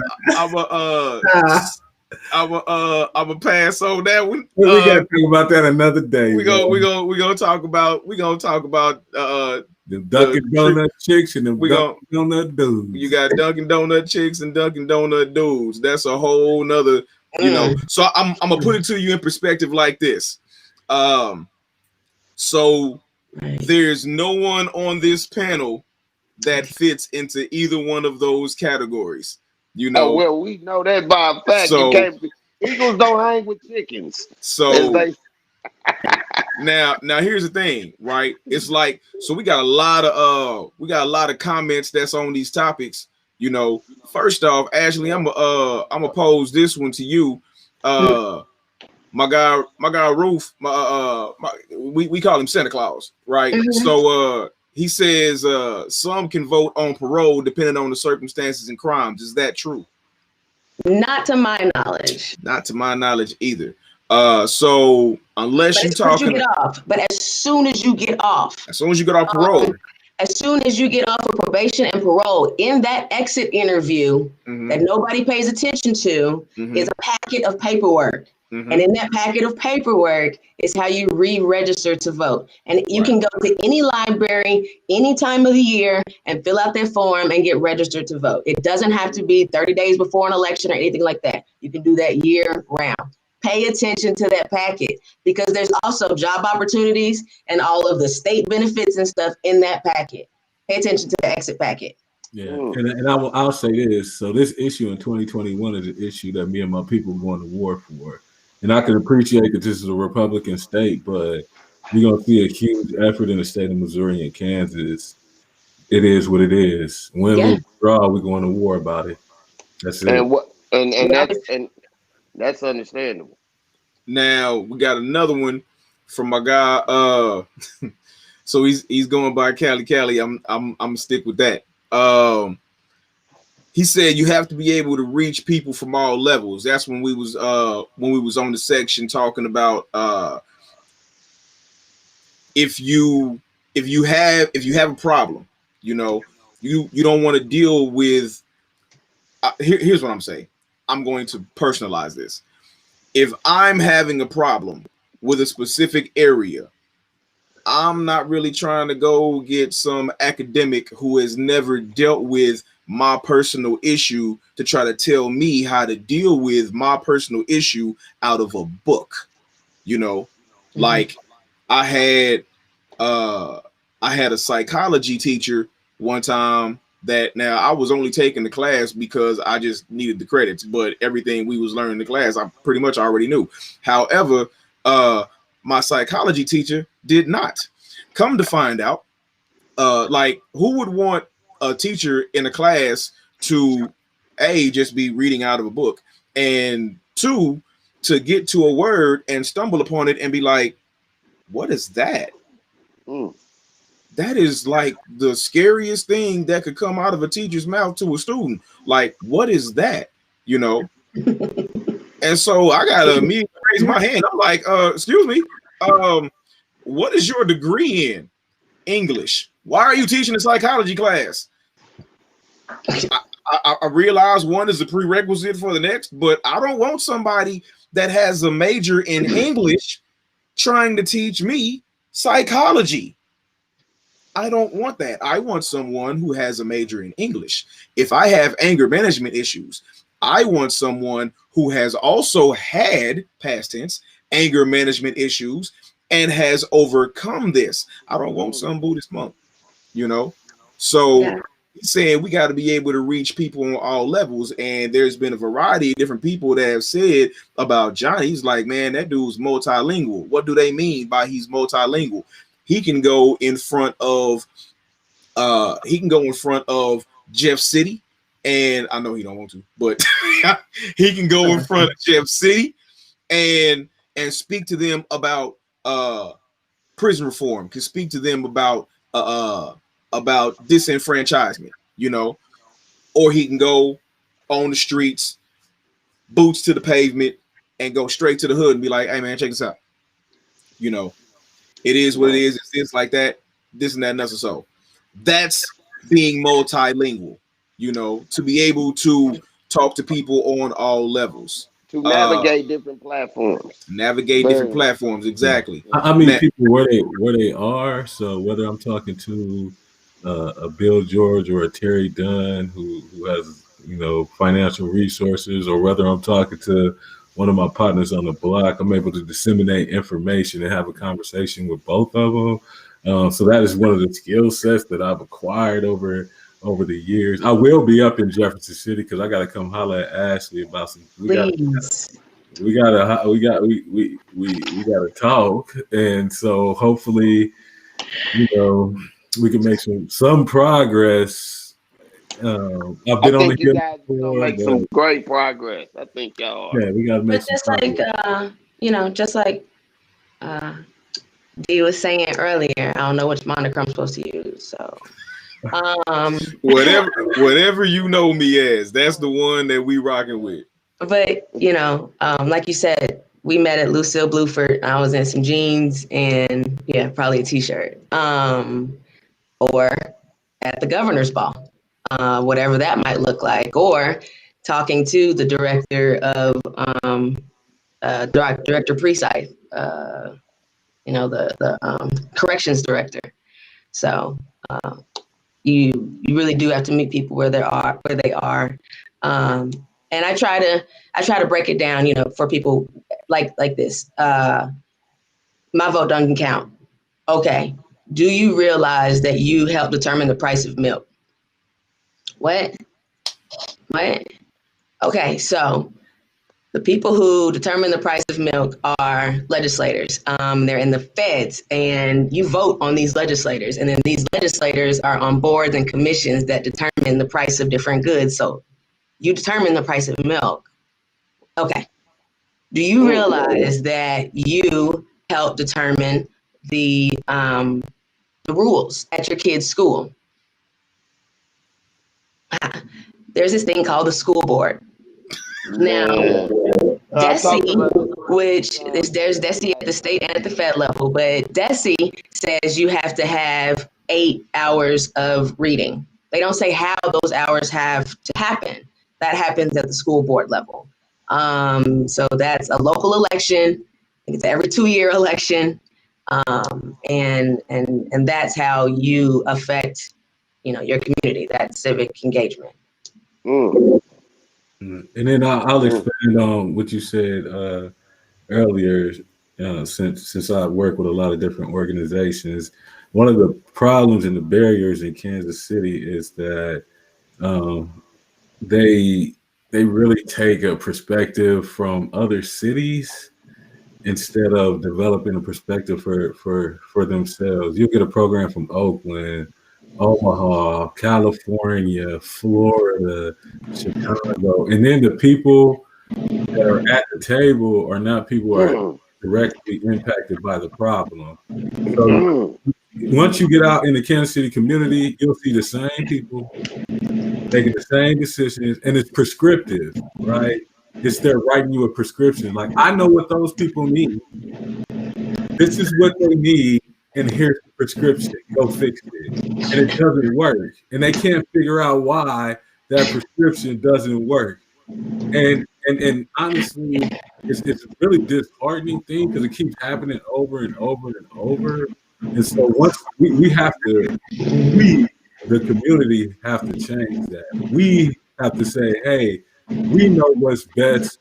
pass on that one. We gotta think about that another day. We gonna talk about the Dunkin' Donut chicks and the Dunkin' Donut dudes. You got Dunkin' Donut chicks and Dunkin' Donut dudes. That's a whole nother, you know. So I'm gonna put it to you in perspective like this. So there's no one on this panel that fits into either one of those categories, you know. Oh, well, we know that by a fact. So, Eagles don't hang with chickens. So Now here's the thing, right? It's like, so we got a lot of comments that's on these topics. You know, first off, Ashley, I'm gonna pose this one to you. My guy Roof, we call him Santa Claus, right? Mhm. So he says some can vote on parole depending on the circumstances and crimes. Is that true? Not to my knowledge. Not to my knowledge either. So unless But you as soon as you talking, get off, as soon as you get off parole, as soon as you get off of probation and parole, in that exit interview that nobody pays attention to is a packet of paperwork. And in that packet of paperwork is how you re-register to vote. And you can go to any library, any time of the year, and fill out their form and get registered to vote. It doesn't have to be 30 days before an election or anything like that. You can do that year round. Pay attention to that packet because there's also job opportunities and all of the state benefits and stuff in that packet. Pay attention to the exit packet. Yeah, and I'll say this. So this issue in 2021 is an issue that me and my people are going to war for. And I can appreciate that this is a Republican state, but you're going to see a huge effort in the state of Missouri and Kansas. It is what it is. When we draw, we're going to war about it. That's it. That's understandable. Now we got another one from my guy. So he's going by Cali. I'm stick with that. He said you have to be able to reach people from all levels. That's when we was on the section talking about if you have a problem, you know, you don't want to deal with. Here's what I'm saying. I'm going to personalize this. If I'm having a problem with a specific area, I'm not really trying to go get some academic who has never dealt with my personal issue to try to tell me how to deal with my personal issue out of a book. You know, like I had a psychology teacher one time that, now I was only taking the class because I just needed the credits, but everything we was learning in the class I pretty much already knew. However, my psychology teacher did not. Come to find out, like, who would want a teacher in a class to just be reading out of a book, and two, to get to a word and stumble upon it and be like, what is that? That is like the scariest thing that could come out of a teacher's mouth to a student. Like, what is that? You know? And so I gotta immediately raise my hand. I'm like, excuse me, what is your degree in? English. Why are you teaching a psychology class? I realize one is a prerequisite for the next, but I don't want somebody that has a major in English trying to teach me psychology. I don't want that. I want someone who has a major in English. If I have anger management issues, I want someone who has also had, past tense, anger management issues and has overcome this. I don't want some Buddhist monk, you know? So he's saying we got to be able to reach people on all levels. And there's been a variety of different people that have said about Johnny. He's like, man, that dude's multilingual. What do they mean by he's multilingual? He can go in front of Jeff City, and I know he don't want to, but he can go in front of Jeff City and speak to them about prison reform, can speak to them about disenfranchisement, you know, or he can go on the streets, boots to the pavement, and go straight to the hood and be like, hey man, check this out. You know, it is what it is. It's like that, this and that, and that's so. That's being multilingual, you know, to be able to talk to people on all levels. To navigate different platforms. Exactly. I mean, people where they are. So whether I'm talking to a Bill George or a Terry Dunn who has, you know, financial resources, or whether I'm talking to one of my partners on the block, I'm able to disseminate information and have a conversation with both of them. So that is one of the skill sets that I've acquired over the years. I will be up in Jefferson City because I got to come holler at Ashley about some. we gotta talk, and so hopefully, you know, we can make some progress. I've I been on the think you hill guys are gonna before, make some but great progress. I think y'all are. yeah, we gotta make But some progress. just like uh, Dee was saying earlier, I don't know which moniker I'm supposed to use. So, Whatever you know me as, that's the one that we rocking with. but like you said, we met at Lucille Bluford. I was in some jeans and probably a t-shirt. Or at the governor's ball, whatever that might look like, or talking to the director of Director Preside, the corrections director. So you really do have to meet people where they are. And I try to break it down, for people like this. My vote doesn't count. Okay. Do you realize that you help determine the price of milk? What? Okay, so the people who determine the price of milk are legislators. They're in the feds, and you vote on these legislators. And then these legislators are on boards and commissions that determine the price of different goods. So you determine the price of milk. Okay. Do you realize that you help determine the rules at your kid's school? There's this thing called the school board. Now, DESE, which there's DESE at the state and at the fed level, but DESE says you have to have 8 hours of reading. They don't say how those hours have to happen. That happens at the school board level. So that's a local election. I think it's every 2-year election. And that's how you affect, your community, that civic engagement. And then I'll expand on what you said earlier. Since I work with a lot of different organizations, one of the problems and the barriers in Kansas City is that they really take a perspective from other cities instead of developing a perspective for themselves. You'll get a program from Oakland, Omaha, California, Florida, Chicago, and then the people that are at the table are not people who are directly impacted by the problem. So once you get out in the Kansas City community, you'll see the same people making the same decisions, and it's prescriptive, right? It's they're writing you a prescription. Like, I know what those people need. This is what they need, and here's the prescription. Go fix it. And it doesn't work. And they can't figure out why that prescription doesn't work. And honestly, it's a really disheartening thing because it keeps happening over and over and over. And so once we have to, the community, have to change that. We have to say, hey, we know what's best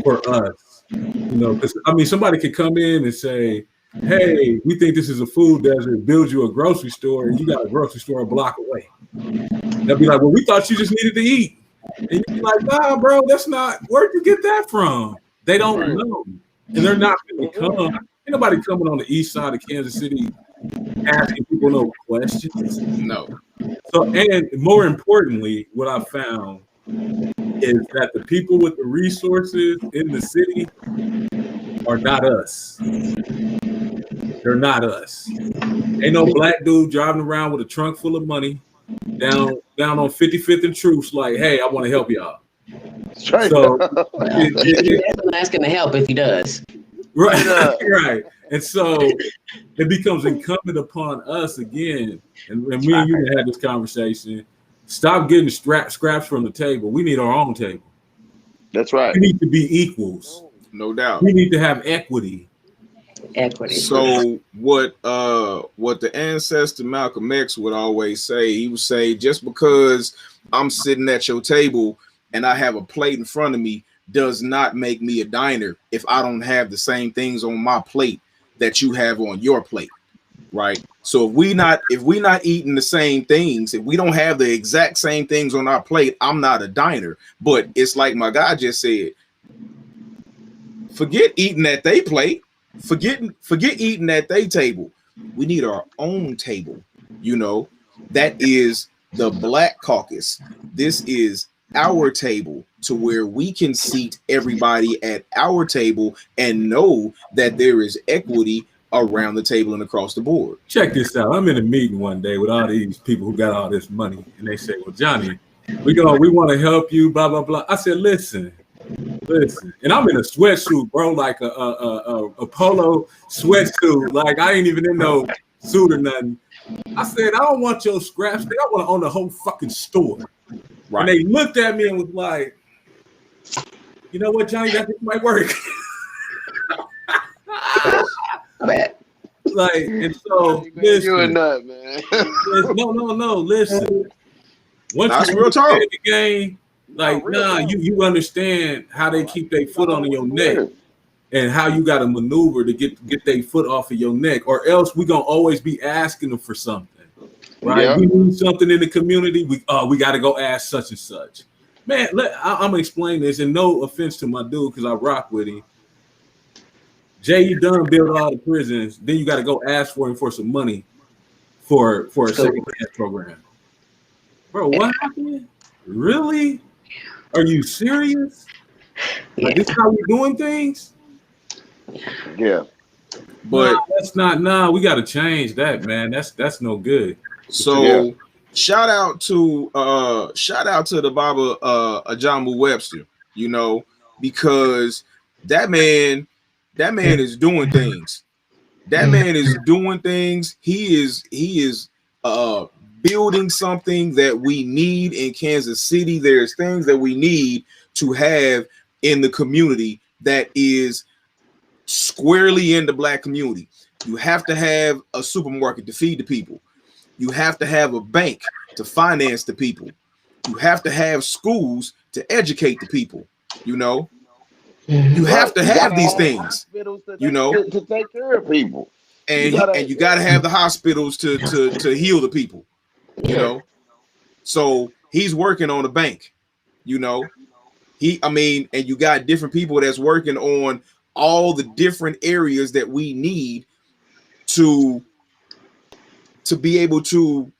for us. Because somebody could come in and say, hey, we think this is a food desert, build you a grocery store, and you got a grocery store a block away. They'll be like, well, we thought you just needed to eat. And you'd be like, nah, bro, that's not, where'd you get that from? They don't know. And they're not going to come. Ain't nobody coming on the east side of Kansas City asking people no questions. No. So, and more importantly, what I found is that the people with the resources in the city are not us. They're not us. Ain't no black dude driving around with a trunk full of money down on 55th and Truce like, hey, I want to help y'all. So I'm asking to help if he does. Right, right. And so it becomes incumbent upon us again, and me and you had this conversation. Stop getting scraps from the table. We need our own table. That's right. We need to be equals. No doubt. We need to have equity. So what the ancestor Malcolm X would always say, he would say, just because I'm sitting at your table and I have a plate in front of me does not make me a diner if I don't have the same things on my plate that you have on your plate, right? So if we not eating the same things, if we don't have the exact same things on our plate, I'm not a diner. But it's like my guy just said, Forget eating at they plate. Forget eating at they table. We need our own table. You know, that is the Black Caucus. This is our table to where we can seat everybody at our table and know that there is equity around the table and across the board. Check this out. I'm in a meeting one day with all these people who got all this money, and they say, "Well, Johnny, we want to help you." Blah blah blah. I said, "Listen, and I'm in a sweatsuit, bro, like a polo sweatsuit. Like I ain't even in no suit or nothing." I said, "I don't want your scraps. I want to own the whole fucking store." Right. And they looked at me and was like, "You know what, Johnny? That might work." Like, and so listen, you a nut, man. no. Listen, once that's you real talk. The game, like, you understand how they keep their foot on your neck and how you got to maneuver to get their foot off of your neck, or else we gonna always be asking them for something, right? Yeah. We need something in the community. We got to go ask such and such. Man, I'm gonna explain this, and no offense to my dude, because I rock with him. Jay, you done build all the prisons, then you got to go ask for him for some money for a second chance program. Bro, what happened? Really? Are you serious? Yeah. Like, this is how we doing things? Yeah. But that's not. We got to change that, man. That's no good. So shout out to the Baba Ajamu Webster, you know, because that man is doing things. That man is doing things. He is building something that we need in Kansas City. There's things that we need to have in the community that is squarely in the Black community. You have to have a supermarket to feed the people. You have to have a bank to finance the people. You have to have schools to educate the people, you know. You have to have these things, you know, to take care of people, and you got to have the hospitals to heal the people, you know. So he's working on a bank, you know. And you got different people that's working on all the different areas that we need to be able to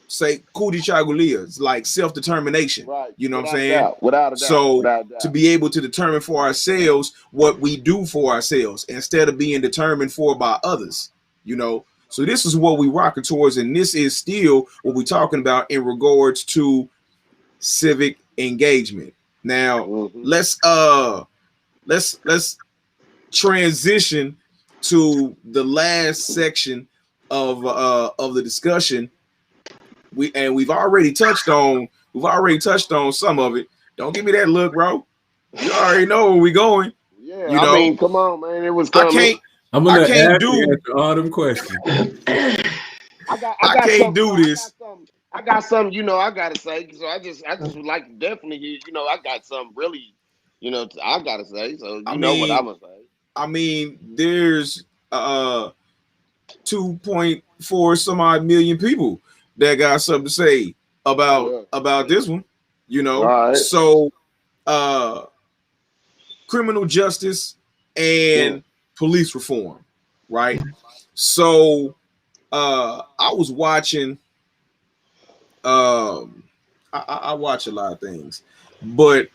say Kudi Chagulia, like self-determination. Right. You know what I'm saying? Without a doubt. So to be able to determine for ourselves what we do for ourselves instead of being determined for by others, you know. So this is what we rocking towards, and this is still what we're talking about in regards to civic engagement. Now let's transition to the last section of the discussion. We've already touched on some of it. Don't give me that look, bro. You already know where we going. Yeah, you know? I mean, come on, man. It was coming. I can't do all them questions. I can't do this. I got something, you know, I gotta say. So I just would like to definitely hear, you know, I got something really, you know, I gotta say. So you know what I'm gonna say. I mean, there's 2.4 some odd million people that got something to say about this one, you know. Right. So criminal justice and police reform, right? So I was watching I watch a lot of things, but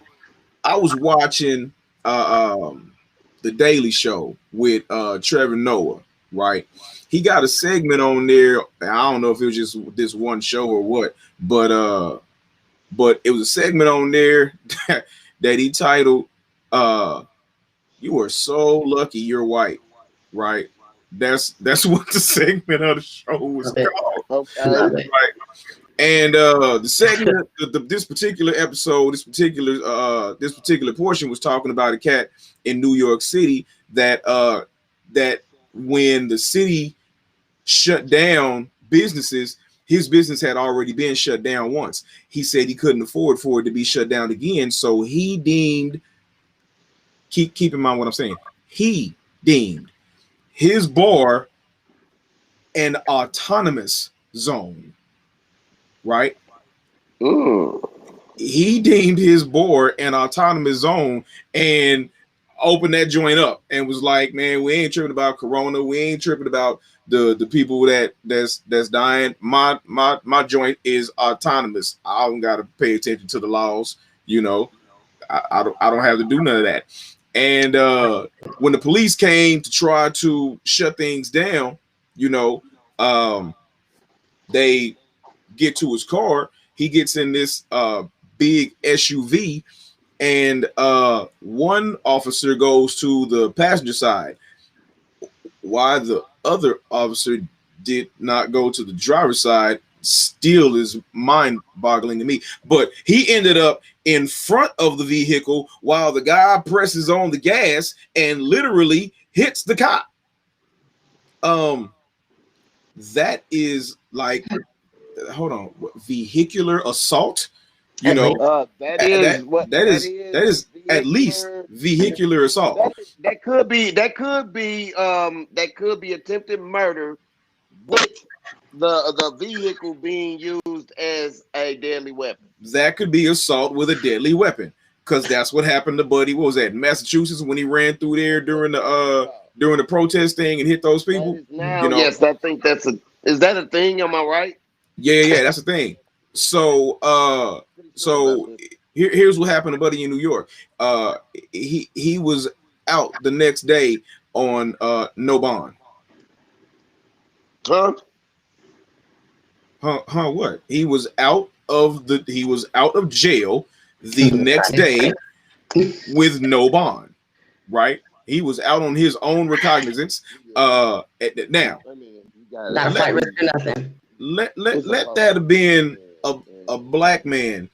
I was watching the Daily Show with Trevor Noah, right? He got a segment on there. I don't know if it was just this one show or what, but it was a segment on there that he titled "You Are So Lucky You're White," right? That's what the segment of the show was called. Right? And the segment, this particular episode, this particular portion was talking about a cat in New York City that when the city shut down businesses, his business had already been shut down once. He said he couldn't afford for it to be shut down again, so he deemed. Keep in mind what I'm saying. He deemed his bar an autonomous zone. Right? Ooh. He deemed his board an autonomous zone, and opened that joint up and was like, man, we ain't tripping about Corona. We ain't tripping about the people that's dying. My joint is autonomous. I don't got to pay attention to the laws. You know, I don't have to do none of that. And when the police came to try to shut things down, you know, they get to his car. He gets in this big SUV, and one officer goes to the passenger side. Why the other officer did not go to the driver's side still is mind-boggling to me. But he ended up in front of the vehicle while the guy presses on the gas and literally hits the cop. That is like, hold on, vehicular assault. You know, that is at least vehicular assault. That could be attempted murder with the vehicle being used as a deadly weapon. That could be assault with a deadly weapon, because that's what happened to Buddy. What was that, Massachusetts, when he ran through there during the protest thing and hit those people? Now, you know, yes, I think is that a thing? Am I right? Yeah, that's a thing. So here's what happened to Buddy in New York. He was out the next day on no bond. What? He was out of jail the next day with no bond, right? He was out on his own recognizance. Now, not a flight risk or nothing. Let that have been a black man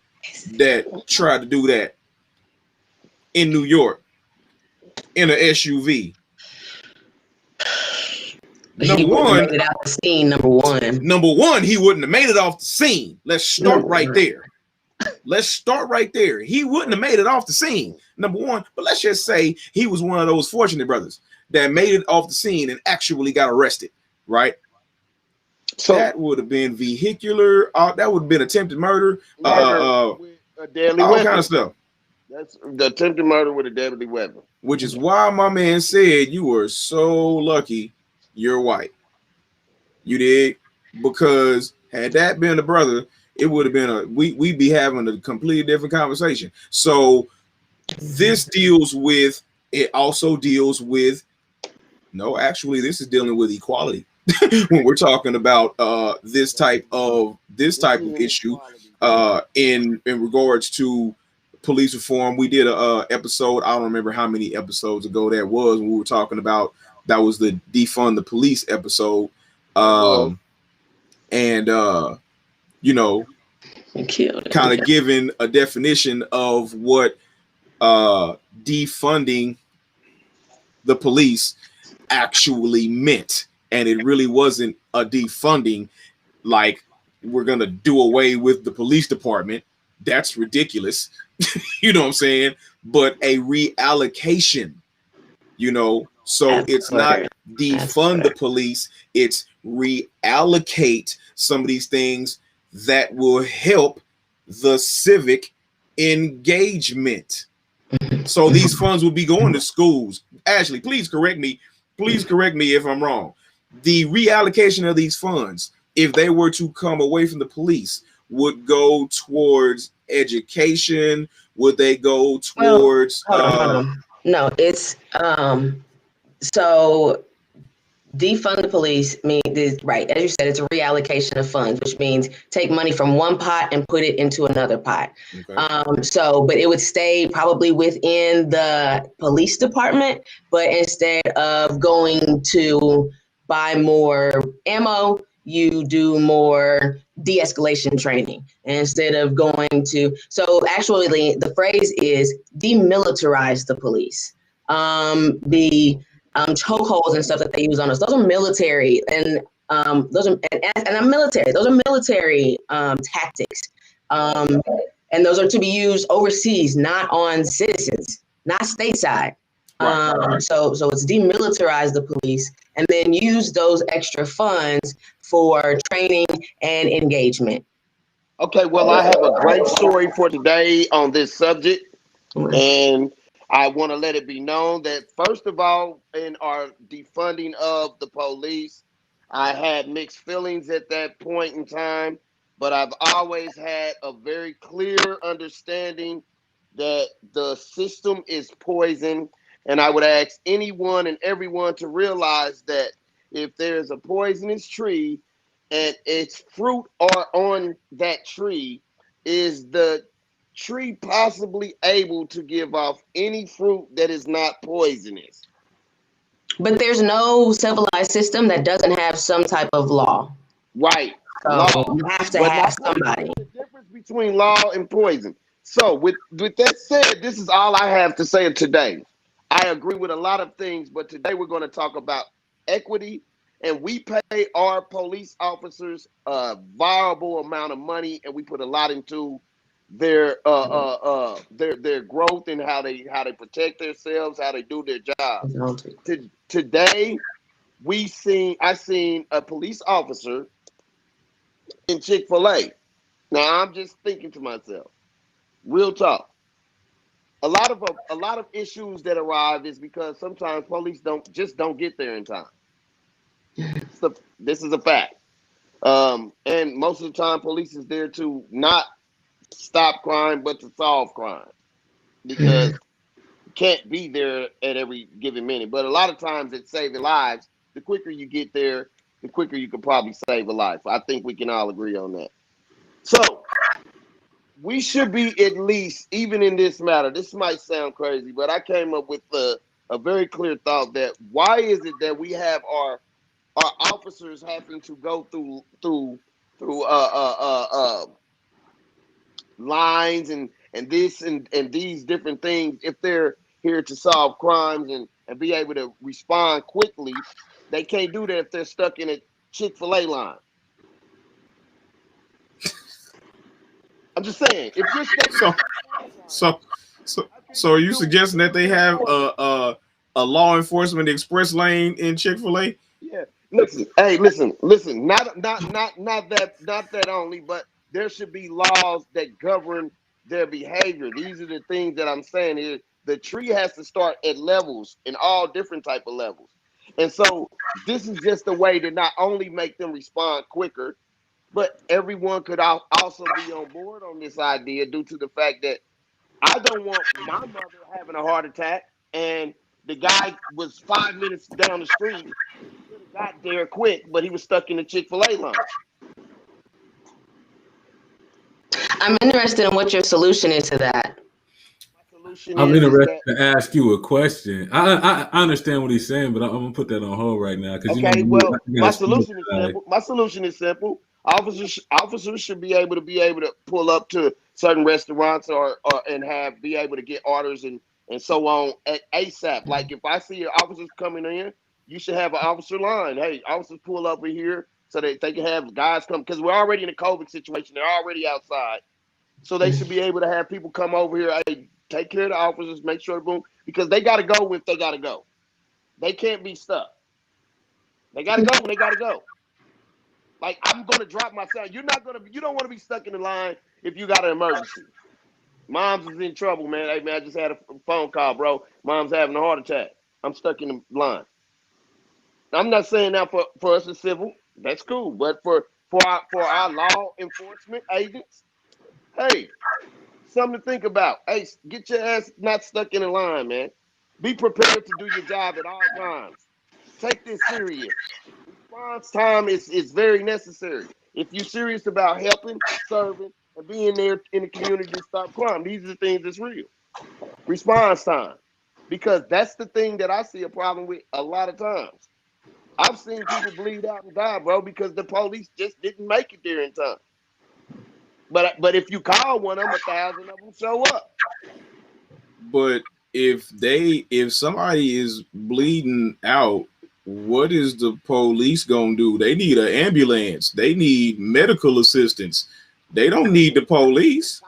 that tried to do that in New York in an SUV. Number one, made it out the scene. Number one, he wouldn't have made it off the scene. Let's start right there. He wouldn't have made it off the scene. Number one, but let's just say he was one of those fortunate brothers that made it off the scene and actually got arrested, right? So that would have been vehicular. That would have been attempted murder. With a deadly all weapon. Kind of stuff. That's the attempted murder with a deadly weapon. Which is why my man said you were so lucky you're white. You did, because had that been a brother, it would have been we'd be having a completely different conversation. So this also deals with this is dealing with equality. When we're talking about this type of issue in regards to police reform. We did a episode, I don't remember how many episodes ago that was, when we were talking about, that was the defund the police episode. You know, kind of giving a definition of what defunding the police actually meant. And it really wasn't a defunding, like we're going to do away with the police department. That's ridiculous. You know what I'm saying? But a reallocation, you know, so it's not defund the police, it's reallocate some of these things that will help the civic engagement. So these funds will be going to schools. Ashley, please correct me if I'm wrong. The reallocation of these funds, if they were to come away from the police, would go towards education. Would they go towards hold on. No, it's so defund the police means, right, as you said, it's a reallocation of funds, which means take money from one pot and put it into another pot. Okay. But it would stay probably within the police department, but instead of going to buy more ammo, you do more de-escalation training instead of going to. So actually, the phrase is demilitarize the police. The chokeholds and stuff that they use on us, those are military, and those are military tactics, and those are to be used overseas, not on citizens, not stateside. Right. So it's demilitarize the police and then use those extra funds for training and engagement. Okay, well, I have a great story for today on this subject, and I want to let it be known that, first of all, in our defunding of the police, I had mixed feelings at that point in time, but I've always had a very clear understanding that the system is poison. And I would ask anyone and everyone to realize that if there's a poisonous tree and its fruit are on that tree, is the tree possibly able to give off any fruit that is not poisonous? But there's no civilized system that doesn't have some type of law. Right. So Law. you have to But have somebody. the difference between law and poison. So with that said, this is all I have to say today. I agree with a lot of things, but today we're going to talk about equity, and we pay our police officers a viable amount of money, and we put a lot into their growth and how they protect themselves, how they do their job. Today, I seen a police officer in Chick-fil-A. Now I'm just thinking to myself, real talk. A lot of issues that arrive is because sometimes police don't get there in time. So this is a fact. And most of the time, police is there to not stop crime, but to solve crime, because you can't be there at every given minute. But a lot of times, it's saving lives. The quicker you get there, the quicker you could probably save a life. I think we can all agree on that. So we should be, at least, even in this matter, this might sound crazy, but I came up with a very clear thought that why is it that we have our officers having to go through lines and this and these different things if they're here to solve crimes and be able to respond quickly? They can't do that if they're stuck in a Chick-fil-A line. I'm just saying, if you're stuck so are you suggesting that they have a law enforcement express lane in Chick-fil-A? Yeah. Listen. Not that only, but there should be laws that govern their behavior. These are the things that I'm saying here. The tree has to start at levels, in all different type of levels. And so this is just a way to not only make them respond quicker, but everyone could also be on board on this idea, due to the fact that I don't want my mother having a heart attack and the guy was 5 minutes down the street. He could have got there quick, but he was stuck in the Chick-fil-A line. I'm interested in what your solution is to that. I'm interested to ask you a question. I understand what he's saying, but I'm gonna put that on hold right now because my solution is simple. My solution is simple. Officers should be able to pull up to certain restaurants or be able to get orders and so on at ASAP. Like if I see officers coming in, you should have an officer line. Hey, officers, pull over here so that they can have guys come, because we're already in a COVID situation. They're already outside, so they should be able to have people come over here. Hey, take care of the officers, make sure boom, because they got to go if they got to go. They can't be stuck. They got to go when they got to go. Like, I'm going to drop my son. You don't want to be stuck in the line if you got an emergency. Mom's is in trouble, man. Hey, man, I just had a phone call, bro. Mom's having a heart attack. I'm stuck in the line. I'm not saying that for us as civil. That's cool. But for our law enforcement agents, hey, something to think about. Hey, get your ass not stuck in a line, man. Be prepared to do your job at all times. Take this serious. Response time is very necessary. If you're serious about helping, serving, and being there in the community to stop crime, these are the things that's real. Response time. Because that's the thing that I see a problem with a lot of times. I've seen people bleed out and die, bro, because the police just didn't make it there in time. But if you call one of them, 1,000 of them show up. But if somebody is bleeding out, what is the police gonna do? They need an ambulance. They need medical assistance. They don't need the police.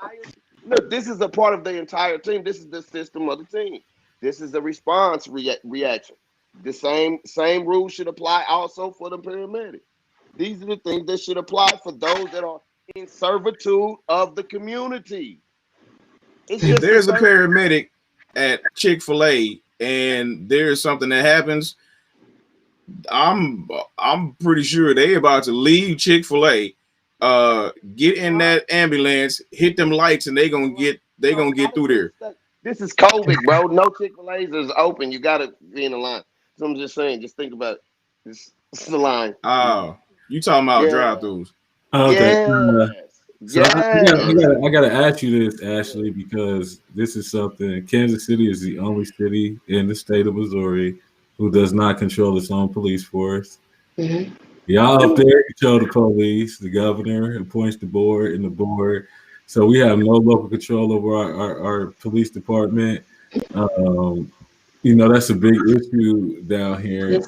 Look, this is a part of the entire team. This is the system of the team. This is the response reaction. The same rules should apply also for the paramedic. These are the things that should apply for those that are in servitude of the community. If there's a paramedic at Chick-fil-A and there's something that happens, I'm pretty sure they about to leave Chick-fil-A, get in that ambulance, hit them lights, and they gonna get through there. This is COVID, bro. No Chick-fil-A's is open. You gotta be in the line. So I'm just saying, just think about it. It's the line. You talking about Yeah. drive-thrus? Okay. So Yes. I gotta ask you this, Ashley, because this is something. Kansas City is the only city in the state of Missouri who does not control its own police force. Mhm. Y'all up there control the police. The governor appoints the board and the board. So we have no local control over our police department. You know, that's a big issue down here. Yes.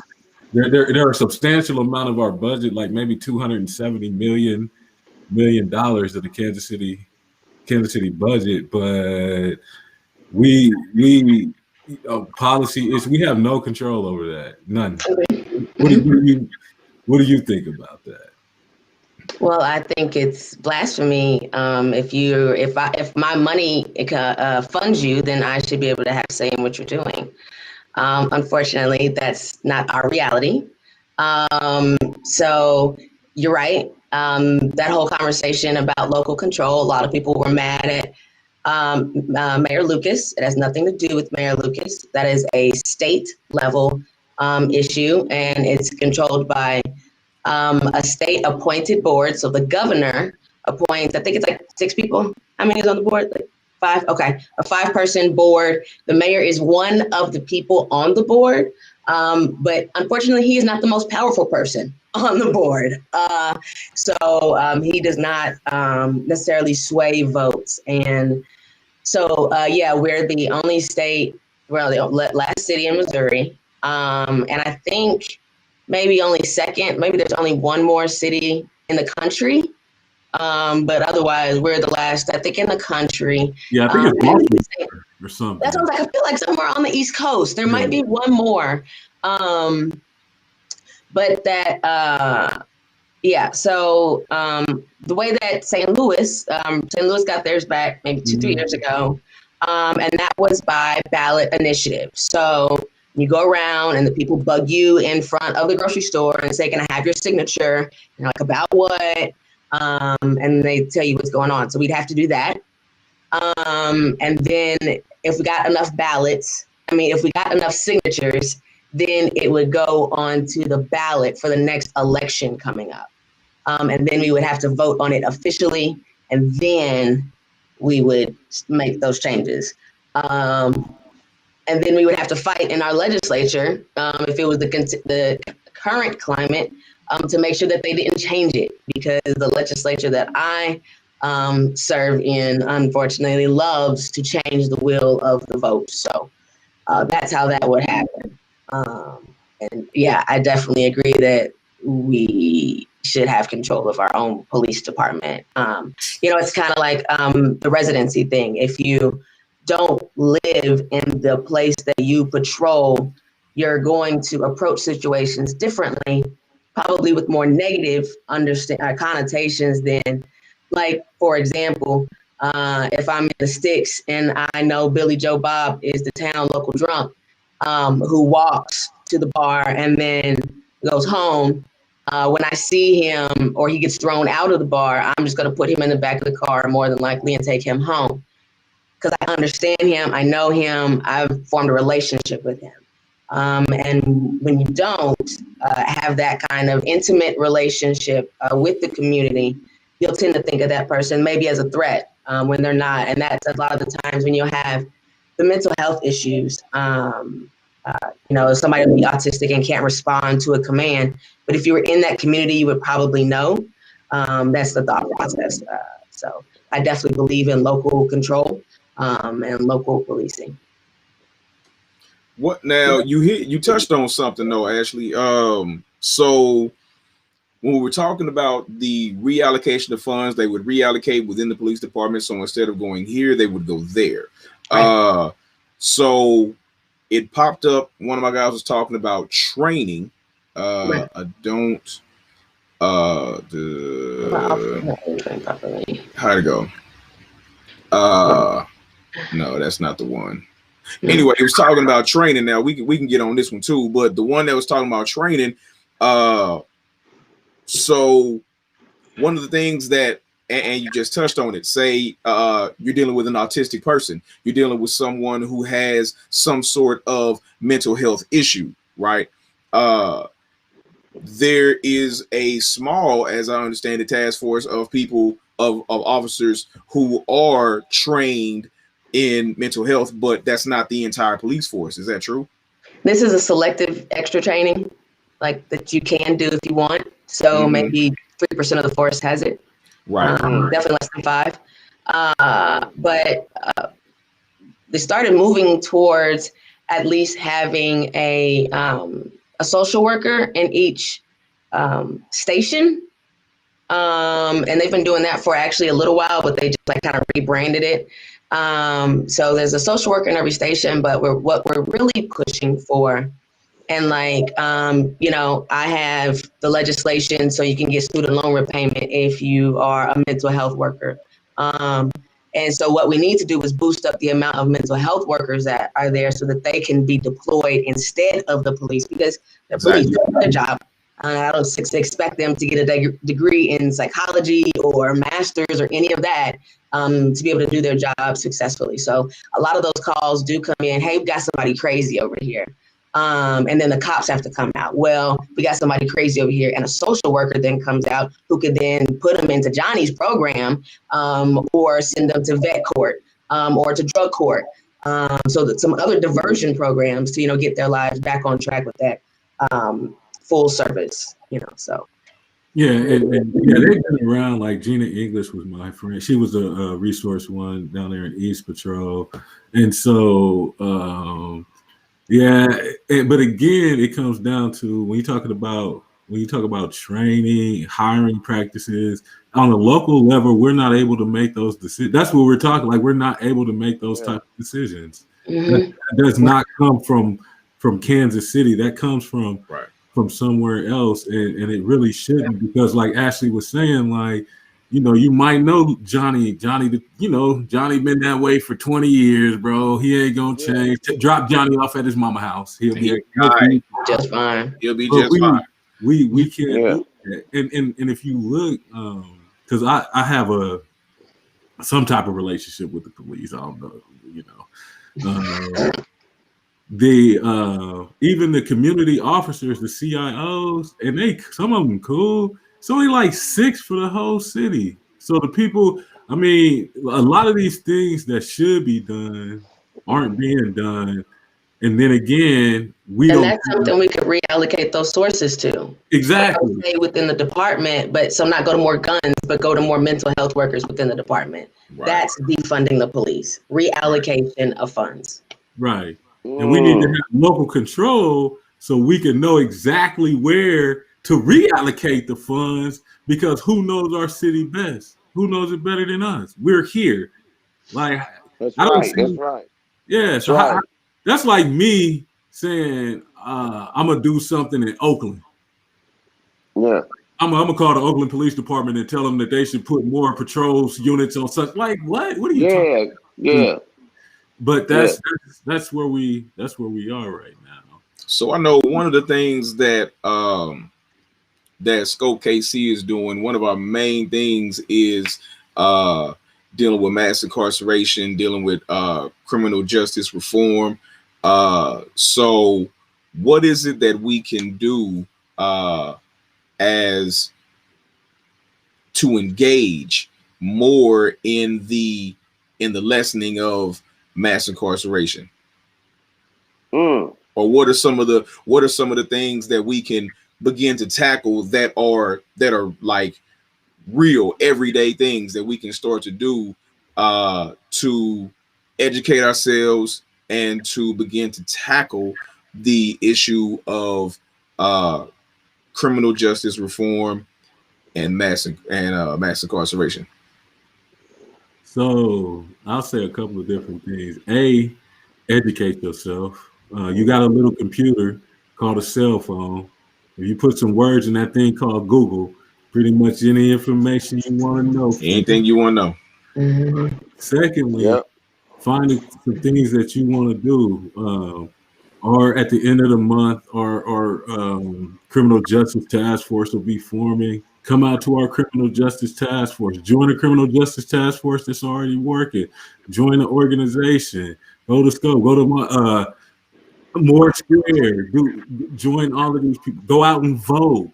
There are a substantial amount of our budget, like maybe $270 million of the Kansas City budget, but we policy is we have no control over that, none. What do you think about that? Well, I think it's blasphemy. If my money funds you, then I should be able to have say in what you're doing. Unfortunately, that's not our reality. So you're right. That whole conversation about local control, a lot of people were mad at Mayor Lucas. It has nothing to do with Mayor Lucas. That is a state level issue, and it's controlled by a state appointed board. So the governor appoints, I think it's like 6 people. How many is on the board? Like 5? Okay, a 5-person board. The mayor is one of the people on the board, but unfortunately, he is not the most powerful person on the board. So he does not necessarily sway votes. And so, yeah, we're the only state, we're the last city in Missouri. And I think maybe only second, maybe there's only one more city in the country. But otherwise, we're the last, I think, in the country. Yeah, I think it's Baltimore or something. That's what I feel like somewhere on the East Coast. There might be one more. But that, yeah, so the way that St. Louis got theirs back maybe 2-3 years ago, and that was by ballot initiative. So you go around and the people bug you in front of the grocery store and say, can I have your signature? You're like, about what? And they tell you what's going on. So we'd have to do that. And then if we got enough if we got enough signatures, then it would go on to the ballot for the next election coming up. And then we would have to vote on it officially, and then we would make those changes. And then we would have to fight in our legislature, if it was the current climate, to make sure that they didn't change it, because the legislature that I serve in, unfortunately, loves to change the will of the vote. So that's how that would happen. And yeah, I definitely agree that we should have control of our own police department. It's kind of like the residency thing. If you don't live in the place that you patrol, you're going to approach situations differently, probably with more negative connotations than, like, for example, if I'm in the sticks and I know Billy Joe Bob is the town local drunk who walks to the bar and then goes home, when I see him or he gets thrown out of the bar, I'm just going to put him in the back of the car more than likely and take him home, because I understand him, I know him, I've formed a relationship with him. And when you don't have that kind of intimate relationship with the community, you'll tend to think of that person maybe as a threat when they're not. And that's a lot of the times when you have the mental health issues. Somebody will be autistic and can't respond to a command. But if you were in that community, you would probably know. That's the thought process. So I definitely believe in local control and local policing. What now? You touched on something though, Ashley. So when we were talking about the reallocation of funds, they would reallocate within the police department. So instead of going here, they would go there. Right. So it popped up. One of my guys was talking about training. Right. I don't. How'd it go? No, that's not the one. Anyway, he was talking about training. Now we can get on this one too, but the one that was talking about training, so one of the things that, and you just touched on it, say you're dealing with an autistic person, you're dealing with someone who has some sort of mental health issue, right? There is a small, as I understand it, task force of people, of officers who are trained in mental health, but that's not the entire police force. Is that true? This is a selective extra training, like that you can do if you want. So maybe 3% of the force has it. Right. Definitely less than 5. But they started moving towards at least having a social worker in each station. And they've been doing that for actually a little while, but they just like kind of rebranded it. So there's a social worker in every station, but what we're really pushing for, and like, I have the legislation so you can get student loan repayment if you are a mental health worker. And so what we need to do is boost up the amount of mental health workers that are there so that they can be deployed instead of the police, because the police do their job. I don't expect them to get a degree in psychology or master's or any of that to be able to do their job successfully. So a lot of those calls do come in, hey, we got somebody crazy over here. And then the cops have to come out. Well, we got somebody crazy over here. And a social worker then comes out who could then put them into Johnny's program or send them to vet court or to drug court. So that some other diversion programs to, get their lives back on track with that full service, so. Yeah, and they've been around. Like Gina English was my friend. She was a resource one down there in East Patrol. And so, but again, it comes down to when you talk about training, hiring practices on a local level, we're not able to make those decisions. That's what we're talking. Like, we're not able to make those type of decisions. That does not come from Kansas City. That comes from somewhere else, and it really shouldn't, because like Ashley was saying, like, you might know Johnny, Johnny been that way for 20 years, bro. He ain't gonna change. Drop Johnny off at his mama house. He'll be just fine. He'll be just fine. We can't do that. And if you look, because I have some type of relationship with the police. I don't know, even the community officers, the CIOs, and some of them cool. It's only like 6 for the whole city. So the people, a lot of these things that should be done aren't being done. And then again, that's something we could reallocate those sources to. Exactly. Stay within the department, but some not go to more guns, but go to more mental health workers within the department. Right. That's defunding the police, reallocation of funds. Right. And we need to have local control so we can know exactly where to reallocate the funds, because who knows our city best? Who knows it better than us? We're here. Like, that's right. Yeah. So that's like me saying I'm gonna do something in Oakland. Yeah. I'm gonna call the Oakland Police Department and tell them that they should put more patrols units on such. Like, what? What are you talking about? Yeah. But that's where we are right now. So I know one of the things that that Scope KC is doing, one of our main things is dealing with mass incarceration, dealing with criminal justice reform. So what is it that we can do as to engage more in the lessening of mass incarceration? Or what are some of the things that we can begin to tackle that are like real everyday things that we can start to do to educate ourselves and to begin to tackle the issue of criminal justice reform and mass incarceration? So I'll say a couple of different things. Educate yourself. You got a little computer called a cell phone. If you put some words in that thing called Google, pretty much any information you want to know. Anything you want to know. Secondly, Finding some things that you want to do, or at the end of the month, or criminal justice task force will be forming. Come out to our criminal justice task force. Join the criminal justice task force that's already working. Join the organization. Go to school. Go to my more square. Join all of these people. Go out and vote.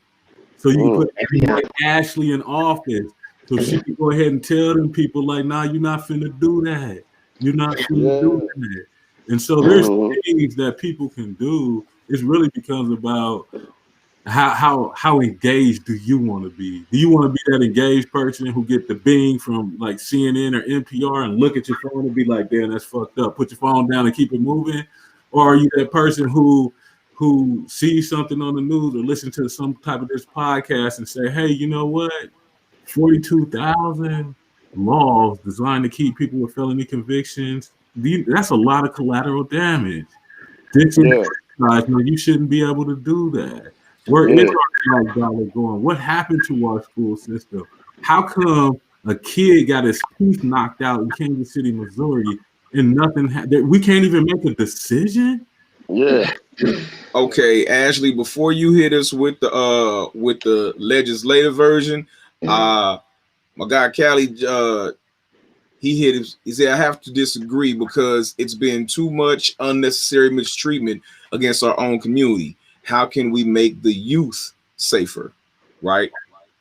So you can put Ashley in office. So she can go ahead and tell them people like, nah, you're not finna do that. You're not finna do that. And so there's things that people can do. It really becomes about how engaged do you want to be? Do you want to be that engaged person who get the bing from like CNN or NPR and look at your phone and be like, damn, that's fucked up. Put your phone down and keep it moving? Or are you that person who sees something on the news or listen to some type of this podcast and say, hey, you know what? 42,000 laws designed to keep people with felony convictions. That's a lot of collateral damage. You shouldn't be able to do that. Where is our dollar going? What happened to our school system? How come a kid got his teeth knocked out in Kansas City, Missouri, and nothing? We can't even make a decision. Yeah. Okay, Ashley. Before you hit us with the legislative version, my guy Callie, he said, I have to disagree because it's been too much unnecessary mistreatment against our own community. How can we make the youth safer? Right.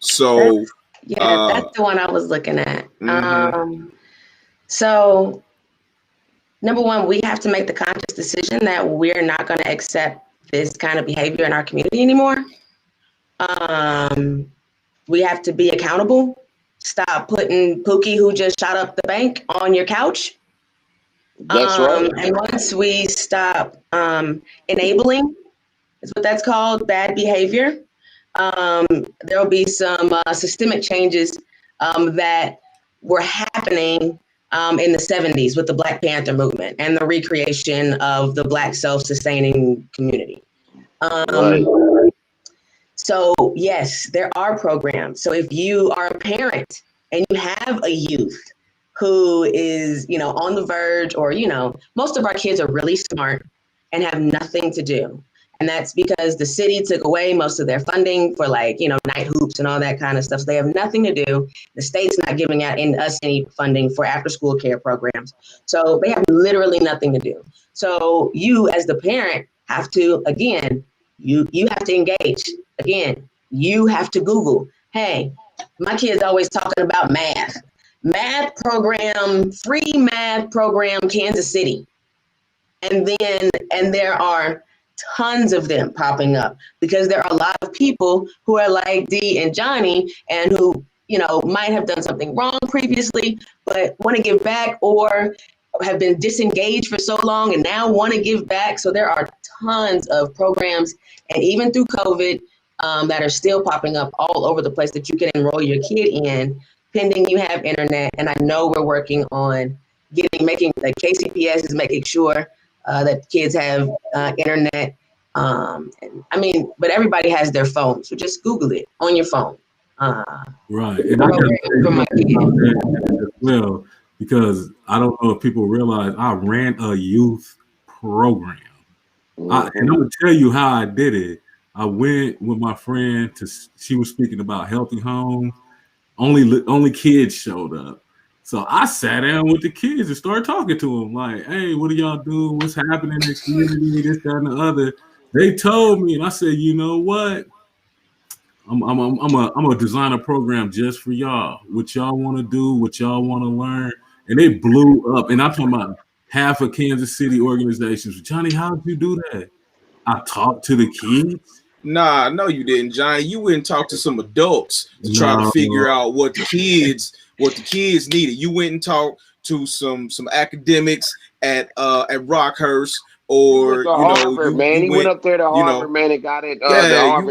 So that's the one I was looking at. So number one, we have to make the conscious decision that we're not going to accept this kind of behavior in our community anymore. We have to be accountable. Stop putting Pookie, who just shot up the bank, on your couch. That's right. And once we stop enabling, is what that's called, bad behavior, there will be some systemic changes that were happening in the 70s with the Black Panther movement and the recreation of the Black self-sustaining community. So yes, there are programs. So if you are a parent and you have a youth who is, on the verge, or, most of our kids are really smart and have nothing to do. And that's because the city took away most of their funding for night hoops and all that kind of stuff. So they have nothing to do. The state's not giving out us any funding for after school care programs. So they have literally nothing to do. So you as the parent have to, again, you have to engage. Again, you have to Google, hey, my kid's always talking about math program, free math program, Kansas City. And there are tons of them popping up because there are a lot of people who are like Dee and Johnny and who, might have done something wrong previously, but want to give back, or have been disengaged for so long and now want to give back. So there are tons of programs, and even through COVID, that are still popping up all over the place that you can enroll your kid in, pending you have internet. And I know we're working on making KCPS is making sure that kids have internet. But everybody has their phone, so just Google it on your phone. Right, and I can say something about that as well, because I don't know if people realize I ran a youth program, and I'm gonna tell you how I did it. I went with my friend she was speaking about healthy homes. Only kids showed up. So I sat down with the kids and started talking to them like, hey, what do y'all do? What's happening in the community? This, that, and the other. They told me, and I said, you know what? I'm a design a program just for y'all. What y'all want to do, what y'all want to learn. And they blew up. And I'm talking about half of Kansas City organizations. Johnny, how did you do that? I talked to the kids. Nah, no, you didn't, Johnny. You went and talked to some adults to try to figure out what the kids needed. You went and talked to some academics at Rockhurst, or Harvard, man. He went up there to Harvard, man, and got it.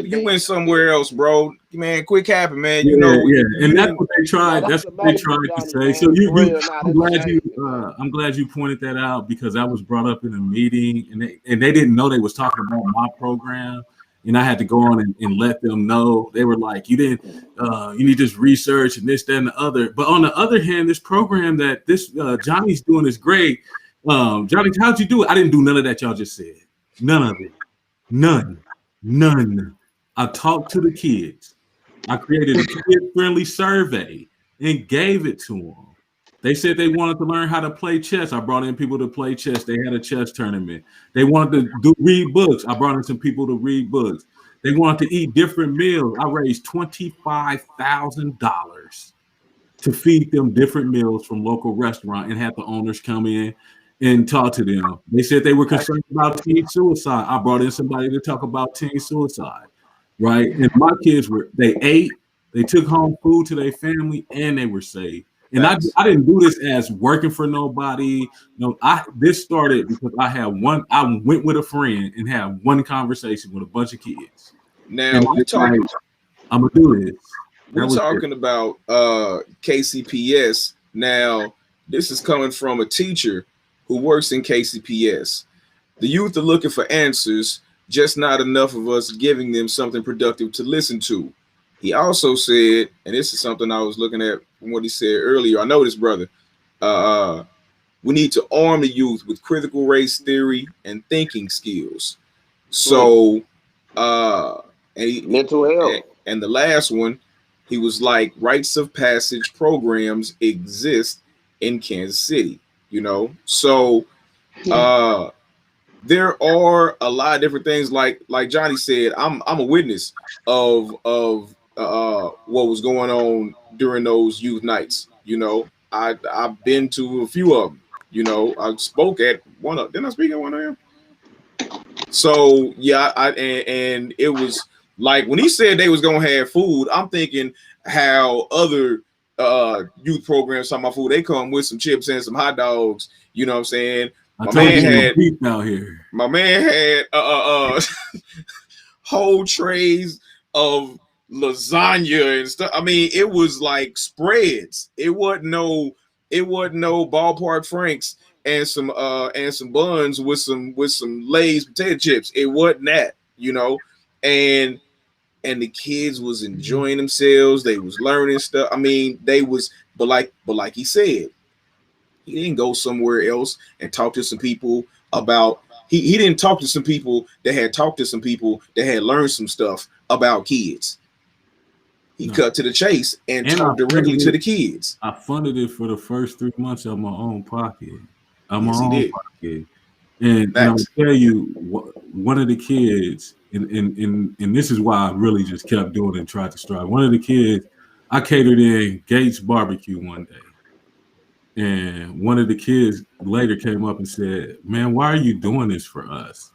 You went somewhere else, bro. Man, quick happen, man. And that's what they tried. That's what they tried to say. So I'm glad you pointed that out, because that was brought up in a meeting, and they didn't know they was talking about my program. and I had to go on and let them know. They were like, you didn't, you need this research and this, that, and the other. But on the other hand, this program that this Johnny's doing is great. Johnny, how'd you do it? I didn't do none of that y'all just said. None of it. None. I talked to the kids. I created a kid-friendly survey and gave it to them. They said they wanted to learn how to play chess. I brought in people to play chess. They had a chess tournament. They wanted to read books. I brought in some people to read books. They wanted to eat different meals. I raised $25,000 to feed them different meals from local restaurant and had the owners come in and talk to them. They said they were concerned about teen suicide. I brought in somebody to talk about teen suicide, right? And my kids they ate, they took home food to their family, and they were safe. And I didn't do this as working for nobody. No, this started because I went with a friend and had one conversation with a bunch of kids. Now we're talking. I'm gonna do this. We're talking about KCPS. Now, this is coming from a teacher who works in KCPS. The youth are looking for answers, just not enough of us giving them something productive to listen to. He also said, and this is something I was looking at from what he said earlier. I know this, brother. We need to arm the youth with critical race theory and thinking skills. So, mental health. And the last one, he was like, rites of passage programs exist in Kansas City, you know? So there are a lot of different things. Like Johnny said, I'm a witness of what was going on during those youth nights. You know, I've been to a few of them. You know, I spoke at one of. Didn't I speak at one of them? So yeah, and it was like when he said they was gonna have food, I'm thinking how other youth programs talking about food, they come with some chips and some hot dogs. You know what I'm saying? My man had whole trays of lasagna and stuff. I mean, it was like spreads. It wasn't no ballpark franks and some buns with some Lay's potato chips. It wasn't that, you know. And the kids was enjoying themselves. They was learning stuff. I mean, they was, but like he said, he didn't go somewhere else and talk to some people about. He didn't talk to some people that had talked to some people that had learned some stuff about kids. He cut to the chase and talked directly to the kids. I funded it for the first 3 months of my own pocket. And I'll tell you, one of the kids, and this is why I really just kept doing it and tried to strive. One of the kids, I catered in Gates Barbecue one day. And one of the kids later came up and said, man, why are you doing this for us?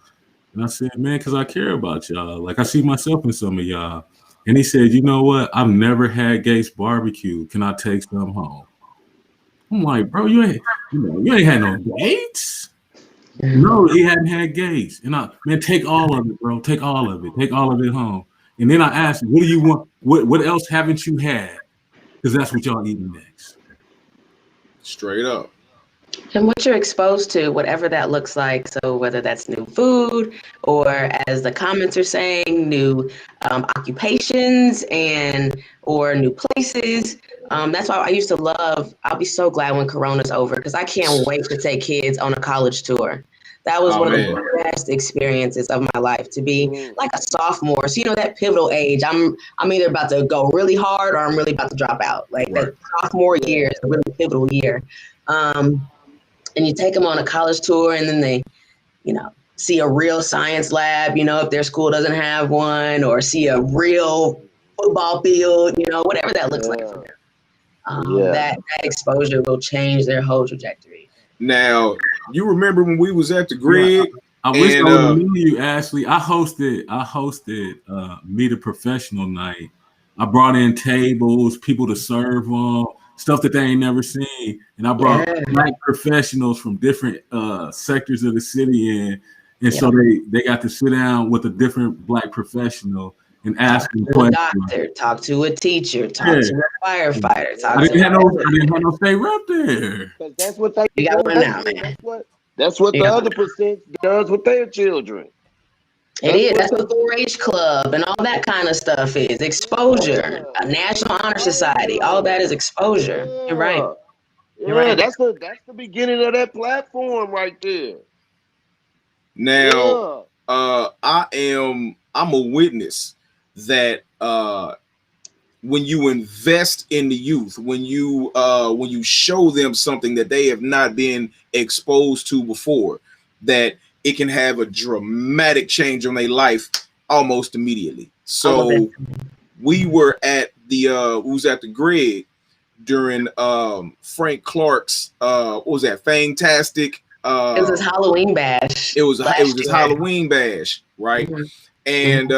And I said, man, because I care about y'all. Like, I see myself in some of y'all. And he said, you know what? I've never had Gates Barbecue. Can I take some home? I'm like, bro, you ain't had no Gates? No, he hadn't had Gates. And man, take all of it, bro. Take all of it. Take all of it home. And then I asked him, what do you want? What else haven't you had? Because that's what y'all eating next. Straight up. And what you're exposed to, whatever that looks like. So whether that's new food or, as the comments are saying, new occupations or new places. That's why I used to love, I'll be so glad when Corona's over, because I can't wait to take kids on a college tour. That was one of the best experiences of my life, to be like a sophomore. So, you know, that pivotal age, I'm either about to go really hard or I'm really about to drop out. Like that sophomore year is a really pivotal year. And you take them on a college tour, and then they, you know, see a real science lab, you know, if their school doesn't have one, or see a real football field, you know, whatever that looks like for them. That exposure will change their whole trajectory. Now, you remember when we was at the Grid? I wish I would have knew you, Ashley. I hosted Meet a Professional night. I brought in tables, people to serve them, stuff that they ain't never seen. And I brought black professionals from different sectors of the city in. And so they got to sit down with a different black professional and ask them questions. Doctor, talk to a teacher, talk to a firefighter. I didn't have no state rep there. That's what they do. Got one now, man. That's what the other percent does with their children. It is. That's what 4-H club and all that kind of stuff is. Exposure. A National Honor Society. All that is exposure. You're right. You're Yeah, right. that's the beginning of that platform right there. Now, I'm a witness that when you invest in the youth, when you show them something that they have not been exposed to before, that it can have a dramatic change on their life almost immediately. So we were at the Greg during Frank Clark's what was that, Fantastic? It was his Halloween bash. It was his Halloween bash, right? Mm-hmm. And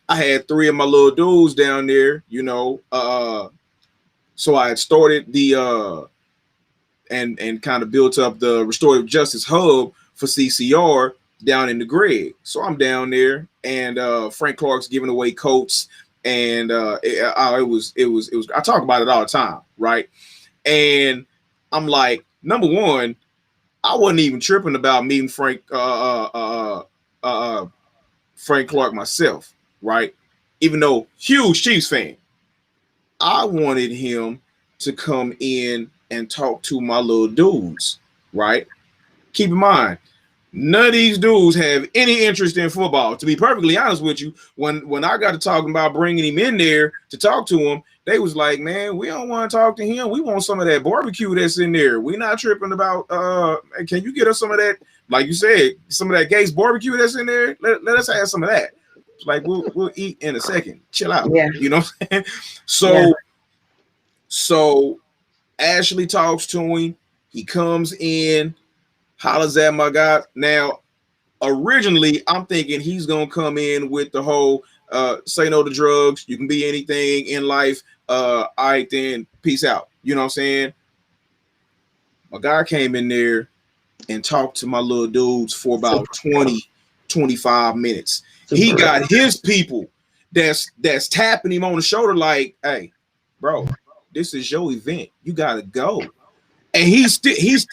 I had 3 of my little dudes down there, you know. So I had started the and kind of built up the restorative justice hub for CCR down in the Greg. So I'm down there, and Frank Clark's giving away coats, and it was I talk about it all the time, right? And I'm like, number one, I wasn't even tripping about meeting Frank Clark myself, right? Even though huge Chiefs fan, I wanted him to come in and talk to my little dudes, right? Keep in mind, none of these dudes have any interest in football. To be perfectly honest with you, when I got to talking about bringing him in there to talk to him, they was like, man, we don't want to talk to him. We want some of that barbecue that's in there. We're not tripping about, can you get us some of that, like you said, some of that Gates barbecue that's in there? Let us have some of that. Like, we'll eat in a second. Chill out. Yeah. You know what I'm saying? So Ashley talks to him. He comes in, hollers at my guy. Now, originally, I'm thinking he's going to come in with the whole say no to drugs. You can be anything in life. All right, then peace out. You know what I'm saying? My guy came in there and talked to my little dudes for about 25 minutes. He got his people that's tapping him on the shoulder like, hey, bro, this is your event. You got to go. And he's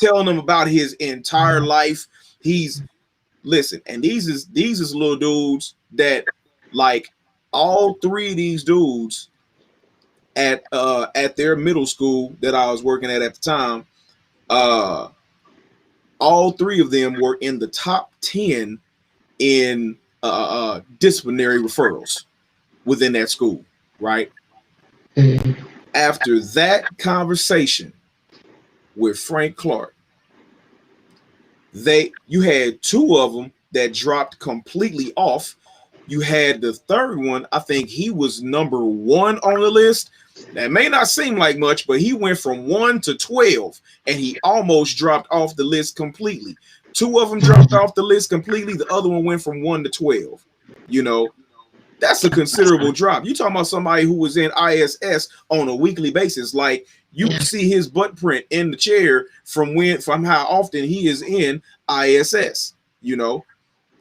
telling them about his entire life. Listen, and these is little dudes that, like, all 3 of these dudes at their middle school that I was working at the time, all 3 of them were in the top 10 in disciplinary referrals within that school, right? After that conversation with Frank Clark, you had 2 of them that dropped completely off. You had the third one, I think he was number 1 on the list. That may not seem like much, but he went from 1 to 12, and he almost dropped off the list completely. 2 of them dropped off the list completely. The other one went from 1 to 12. You know, that's a considerable drop. You talking about somebody who was in ISS on a weekly basis. Like, you can see his butt print in the chair from how often he is in ISS, you know.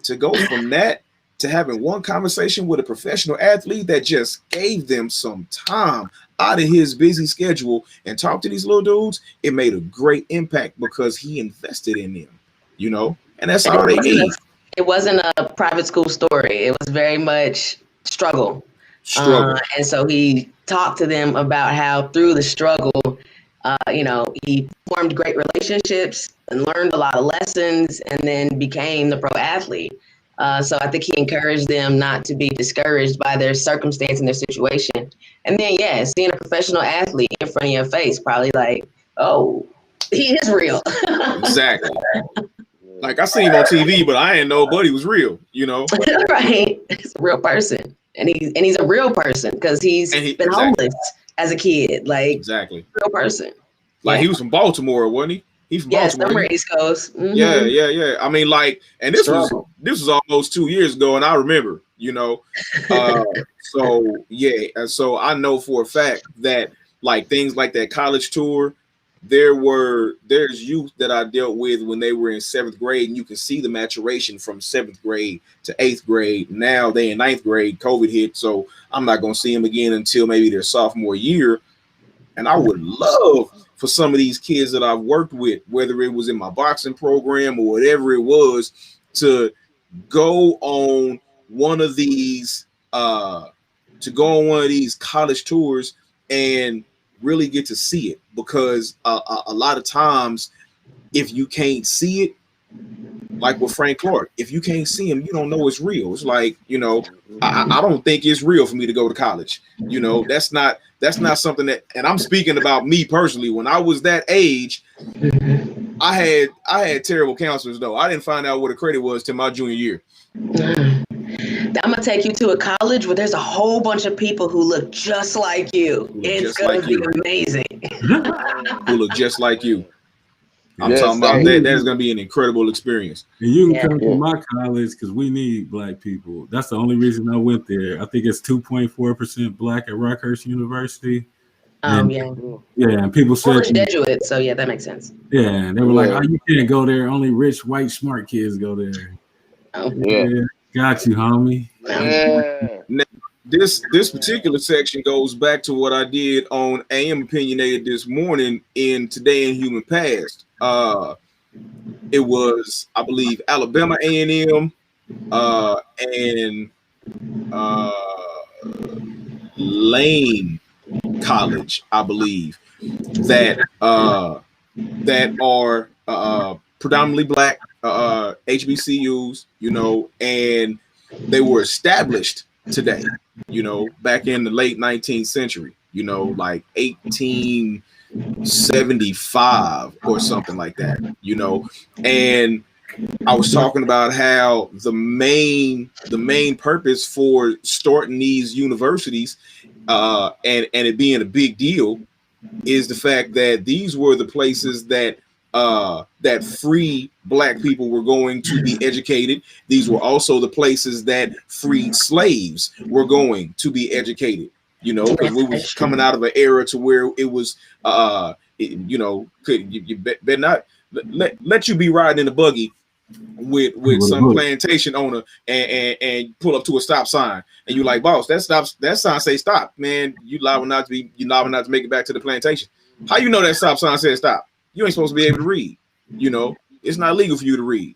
To go from that to having one conversation with a professional athlete that just gave them some time out of his busy schedule and talk to these little dudes, it made a great impact because he invested in them, you know, and that's all they need. It wasn't a private school story. It was very much struggle. And so he talked to them about how through the struggle, you know, he formed great relationships and learned a lot of lessons and then became the pro athlete. So I think he encouraged them not to be discouraged by their circumstance and their situation. And then, yeah, seeing a professional athlete in front of your face, probably like, oh, he is real. Exactly. Like, I seen him on TV, but I didn't know Buddy was real, you know? Right. He's a real person. And he's a real person because he's been homeless as a kid. Like, exactly. Real person. Like, he was from Baltimore, wasn't he? He's from Baltimore. Somewhere East Coast. Mm-hmm. Yeah. I mean, like, and this was almost 2 years ago, and I remember, you know. So yeah, and so I know for a fact that, like, things like that college tour, there's youth that I dealt with when they were in 7th grade, and you can see the maturation from 7th grade to 8th grade. Now they in 9th grade, COVID hit, so I'm not gonna see them again until maybe their sophomore year. And I would love for some of these kids that I've worked with, whether it was in my boxing program or whatever it was, to go on one of these college tours and really get to see it, because a lot of times if you can't see it, like with Frank Clark, if you can't see him, you don't know it's real. It's like, I don't think it's real for me to go to college. That's not something that, and I'm speaking about me personally. When I was that age, I had terrible counselors though. I didn't find out what a credit was till my junior year. I'm gonna take you to a college where there's a whole bunch of people who look just like you. It's gonna be amazing. Who look just like you. I'm talking about that. That is going to be an incredible experience. And you can come to my college because we need black people. That's the only reason I went there. I think it's 2.4% black at Rockhurst University. And, and people said Jesuits, so that makes sense. Yeah, and they were like, "Oh, you can't go there. Only rich, white, smart kids go there." Oh, got you, homie. Now, this particular section goes back to what I did on AM Opinionated this morning in Today in Human Past. It was, I believe, Alabama A&M and Lane College, I believe, that are predominantly black HBCUs, and they were established today, back in the late 19th century, like 1875 or something like that, and I was talking about how the main purpose for starting these universities and it being a big deal is the fact that these were the places that free black people were going to be educated. These were also the places that freed slaves were going to be educated, because we was coming out of an era to where it was, you better not let you be riding in a buggy with some plantation owner and pull up to a stop sign and you like, boss, that sign say stop, man. You liable not to make it back to the plantation. How you know that stop sign says stop? You ain't supposed to be able to read. It's not legal for you to read.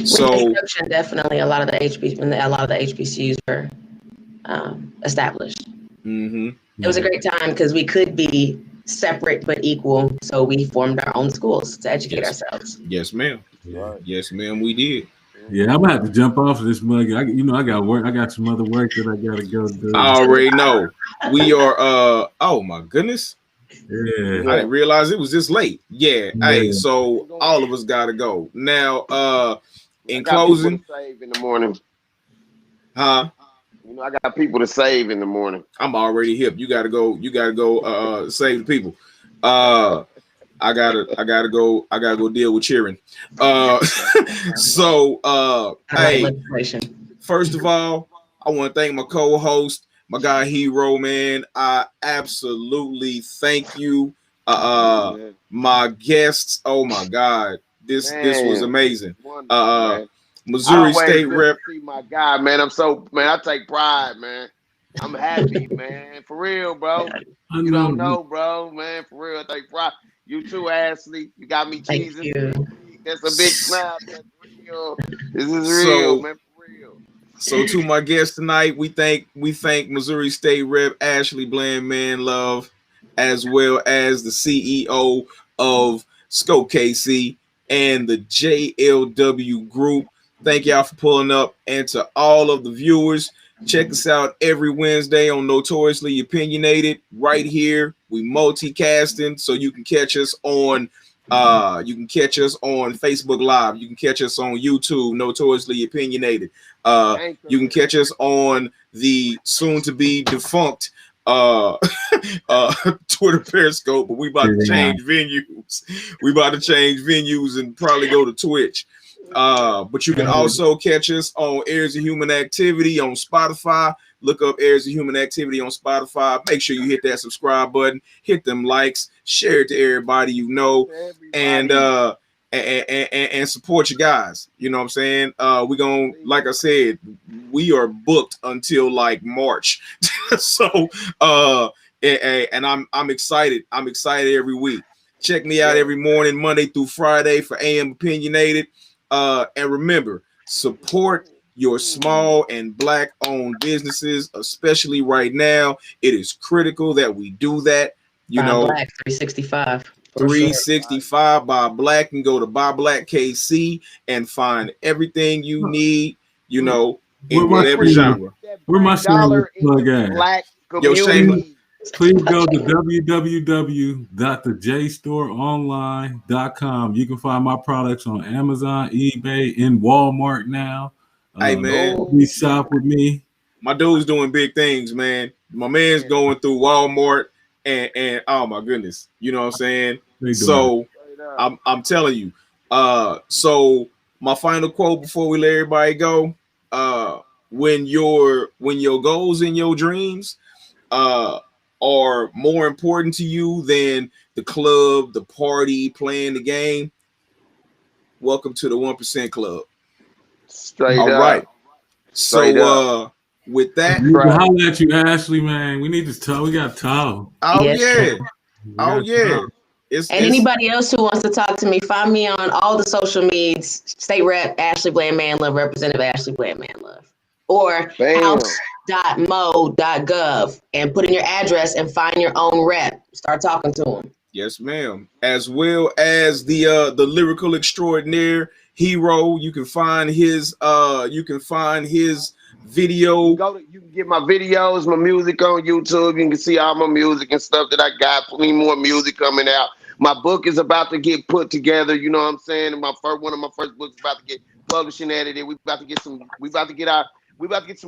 So definitely a lot of the HBCUs were established. Mm-hmm. It was a great time because we could be separate but equal, so we formed our own schools to educate ourselves. Yes, ma'am. Yes, ma'am. We did. Yeah, I'm gonna have to jump off of this mug. I got work. I got some other work that I gotta go do. I already know. We are. Oh my goodness. Yeah. I didn't realize it was this late. Yeah. Hey, so all of us gotta go now. In closing, save in the morning. Huh? I got people to save in the morning. I'm already hip. You gotta go. Save the people. I gotta go deal with cheering. Hey, first of all, I want to thank my co-host, my guy Hero, man. I absolutely thank you. My guests, oh my God, this was amazing. Missouri State Rep. See my guy, man. I take pride, man. I'm happy, man. For real, bro. You don't know, bro, man. For real, I take pride. You too, Ashley. You got me cheesing. That's a big smile. That's real. This is real, man. For real. So to my guest tonight, we thank Missouri State Rep Ashley Bland Manlove, as well as the CEO of Scope KC and the JLW Group. Thank y'all for pulling up, and to all of the viewers, check us out every Wednesday on Notoriously Opinionated right here. We multicasting, so you can catch us on Facebook Live. You can catch us on YouTube, Notoriously Opinionated. You can catch us on the soon to be defunct Twitter Periscope, but we about to change venues. We about to change venues and probably go to Twitch. But you can also catch us on Areas of Human Activity on Spotify. Look up Areas of Human Activity on Spotify. Make sure you hit that subscribe button, hit them likes, share it to everybody you know, and support your guys. You know what I'm saying? We're gonna, like I said, we are booked until like March. So and I'm excited. I'm excited every week. Check me out every morning, Monday through Friday for AM Opinionated. And remember, support your small and black owned businesses, especially right now. It is critical that we do that. You know, Black 365. 365 by Black, and go to Buy Black KC and find everything you need, you know, in whatever genre. Where my shameless plug at? Black Yo, shameless. Please go to www.thejstoreonline.com. You can find my products on Amazon, eBay, and Walmart now. Hey, man. Please shop with me. My dude's doing big things, man. My man's going through Walmart and oh my goodness, you know what I'm saying? So I'm telling you. So my final quote before we let everybody go, when your goals and your dreams are more important to you than the club, the party, playing the game, welcome to the 1% Club. Straight All up. right. Straight So with that, holler at you, Ashley, man. We need to talk. We got to talk. Oh Yes, yeah. Oh yeah. And anybody else who wants to talk to me, find me on all the social medias. State Rep Ashley Bland Manlove, Representative Ashley Bland Manlove, or house.mo.gov, and put in your address and find your own rep. Start talking to them. Yes, ma'am. As well as the lyrical extraordinaire Hero. You can find his video. You can get my videos, my music on YouTube. You can see all my music and stuff that I got. Plenty more music coming out. My book is about to get put together. You know what I'm saying? And one of my first books is about to get published and edited. We about to get some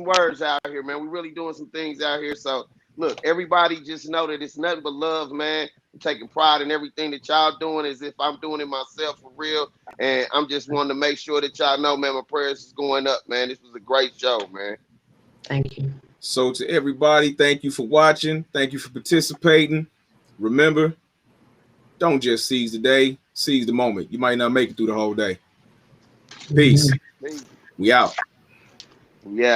words out here, man. We're really doing some things out here. So look, everybody just know that it's nothing but love, man. I'm taking pride in everything that y'all doing as if I'm doing it myself for real. And I'm just wanting to make sure that y'all know, man, my prayers is going up, man. This was a great show, man. Thank you. So to everybody, thank you for watching. Thank you for participating. Remember, don't just seize the day, seize the moment. You might not make it through the whole day. Peace. We out. Yeah.